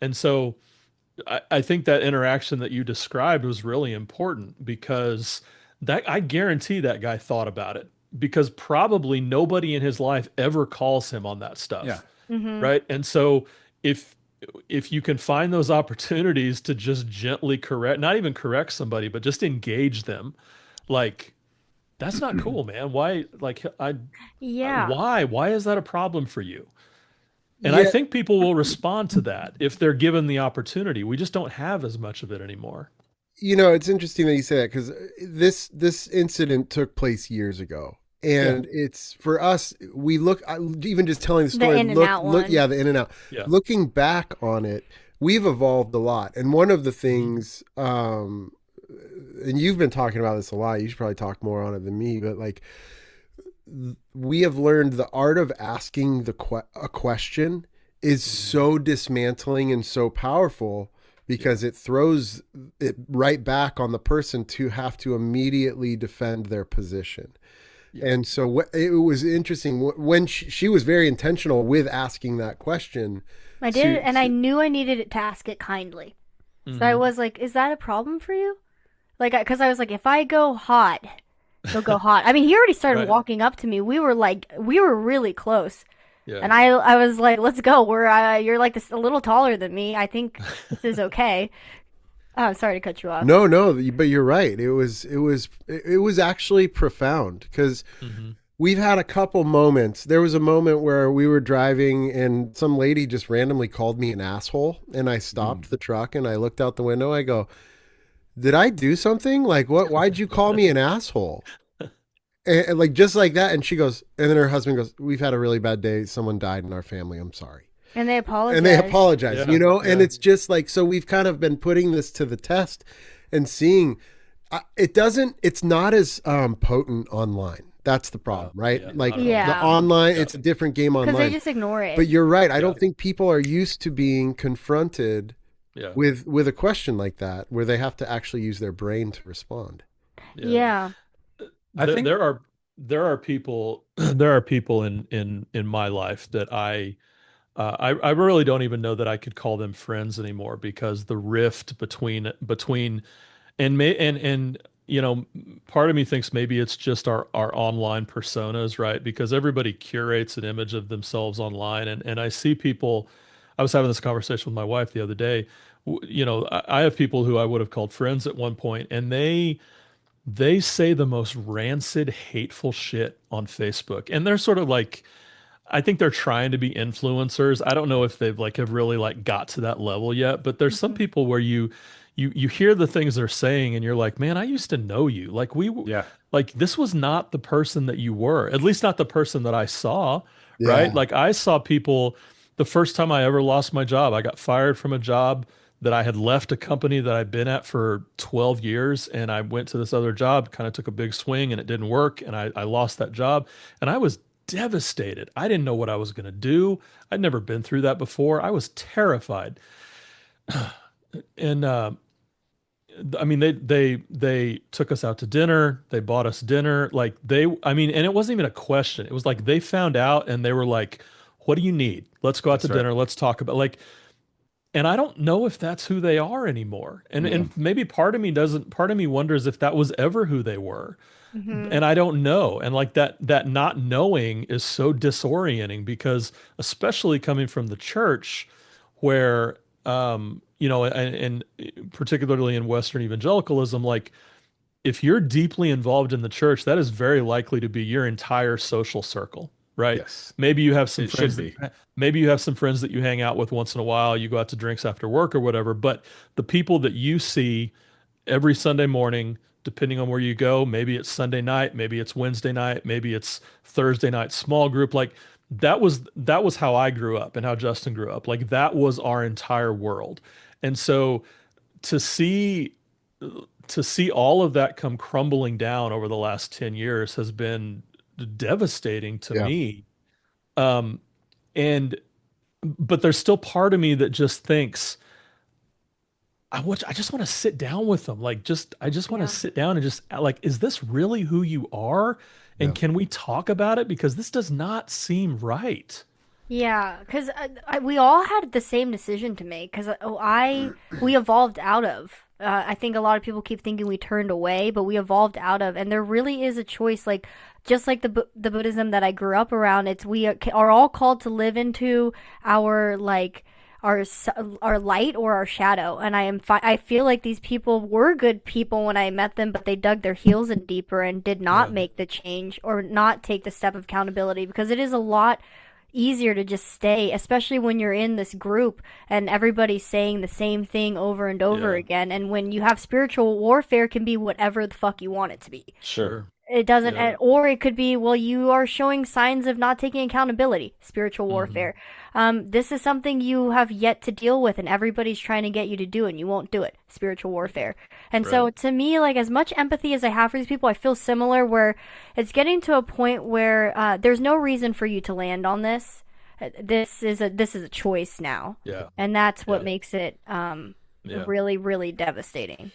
And so I think that interaction that you described was really important, because that I guarantee that guy thought about it, because probably nobody in his life ever calls him on that stuff. Yeah. Right. And so if if you can find those opportunities to just gently correct, not even correct somebody, but just engage them, like, that's not cool, man. Why, like, Yeah. why is that a problem for you? And I think people will respond to that if they're given the opportunity. We just don't have as much of it anymore. It's interesting that you say that, because this incident took place years ago, and it's for us. We look, even just telling the story. The in and out one. Yeah, the in and out. Yeah. Looking back on it, we've evolved a lot, and one of the things, and you've been talking about this a lot. You should probably talk more on it than me, but like, we have learned the art of asking a question is so dismantling and so powerful, because it throws it right back on the person to have to immediately defend their position. Yeah. And so it was interesting when she was very intentional with asking that question. I did, and I knew I needed to ask it kindly. So I was like, is that a problem for you? Like, because I was like, if I go hot, he'll go hot. I mean, he already started walking up to me. We were really close. Yeah. And I was like, let's go. You're like a little taller than me. I think this is okay. Oh, I'm sorry to cut you off. No, but you're right. It was actually profound, because we've had a couple moments. There was a moment where we were driving and some lady just randomly called me an asshole, and I stopped the truck and I looked out the window. I go, did I do something? Like, what? Why'd you call me an asshole? And like, just like that. And she goes, and then her husband goes, we've had a really bad day. Someone died in our family. I'm sorry. And they apologize. And it's just like, so we've kind of been putting this to the test and seeing it's not as potent online. That's the problem, right? The online, it's a different game online. Because they just ignore it. But you're right. I don't think people are used to being confronted with a question like that, where they have to actually use their brain to respond. Yeah. I think there are people in my life that I really don't even know that I could call them friends anymore, because the rift between and you know, part of me thinks maybe it's just our online personas, right? Because everybody curates an image of themselves online, and I see people. I was having this conversation with my wife the other day. You know, I have people who I would have called friends at one point, and they say the most rancid, hateful shit on Facebook, and they're sort of like, I think they're trying to be influencers. I don't know if they've like have really like got to that level yet, but there's some people where you hear the things they're saying and you're like, man, I used to know you. Like Yeah. like this was not the person that you were, at least not the person that I saw, right? Yeah. Like I saw people the first time I ever lost my job. I got fired from a job that I had left a company that I'd been at for 12 years, and I went to this other job, kind of took a big swing and it didn't work, and I lost that job, and I was devastated. I didn't know what I was going to do. I'd never been through that before. I was terrified. And I mean, they took us out to dinner. They bought us dinner. Like I mean, and it wasn't even a question. It was like they found out and they were like, "What do you need? Let's go out to dinner. Let's talk about like." And I don't know if that's who they are anymore. And maybe part of me wonders if that was ever who they were. And I don't know. And like that not knowing is so disorienting, because especially coming from the church where you know, and particularly in Western evangelicalism, like if you're deeply involved in the church, that is very likely to be your entire social circle, right? Yes. Maybe you have some It friends should be. maybe you have some friends that you hang out with once in a while, you go out to drinks after work or whatever, but the people that you see every Sunday morning, depending on where you go, maybe it's Sunday night, maybe it's Wednesday night, maybe it's Thursday night small group, like that was how I grew up and how Justin grew up. Like that was our entire world. And so to see all of that come crumbling down over the last 10 years has been devastating to Yeah. me. And but there's still part of me that just thinks I just want to sit down with them. Like I just want to sit down and just like, is this really who you are? And Yeah. can we talk about it? Because this does not seem right. Yeah, because we all had the same decision to make. Because we evolved out of. I think a lot of people keep thinking we turned away, but we evolved out of. And there really is a choice, like just like the Buddhism that I grew up around. It's we are all called to live into our like our light or our shadow. And I feel like these people were good people when I met them, but they dug their heels in deeper and did not make the change or not take the step of accountability, because it is a lot easier to just stay, especially when you're in this group and everybody's saying the same thing over and over again. And when you have spiritual warfare, can be whatever the fuck you want it to be. Sure. It doesn't, or it could be, well, you are showing signs of not taking accountability, spiritual warfare. This is something you have yet to deal with, and everybody's trying to get you to do it, and you won't do it, spiritual warfare. And so to me, like, as much empathy as I have for these people, I feel similar, where it's getting to a point where there's no reason for you to land on this. This is a choice now. Yeah. And that's what makes it really, really devastating.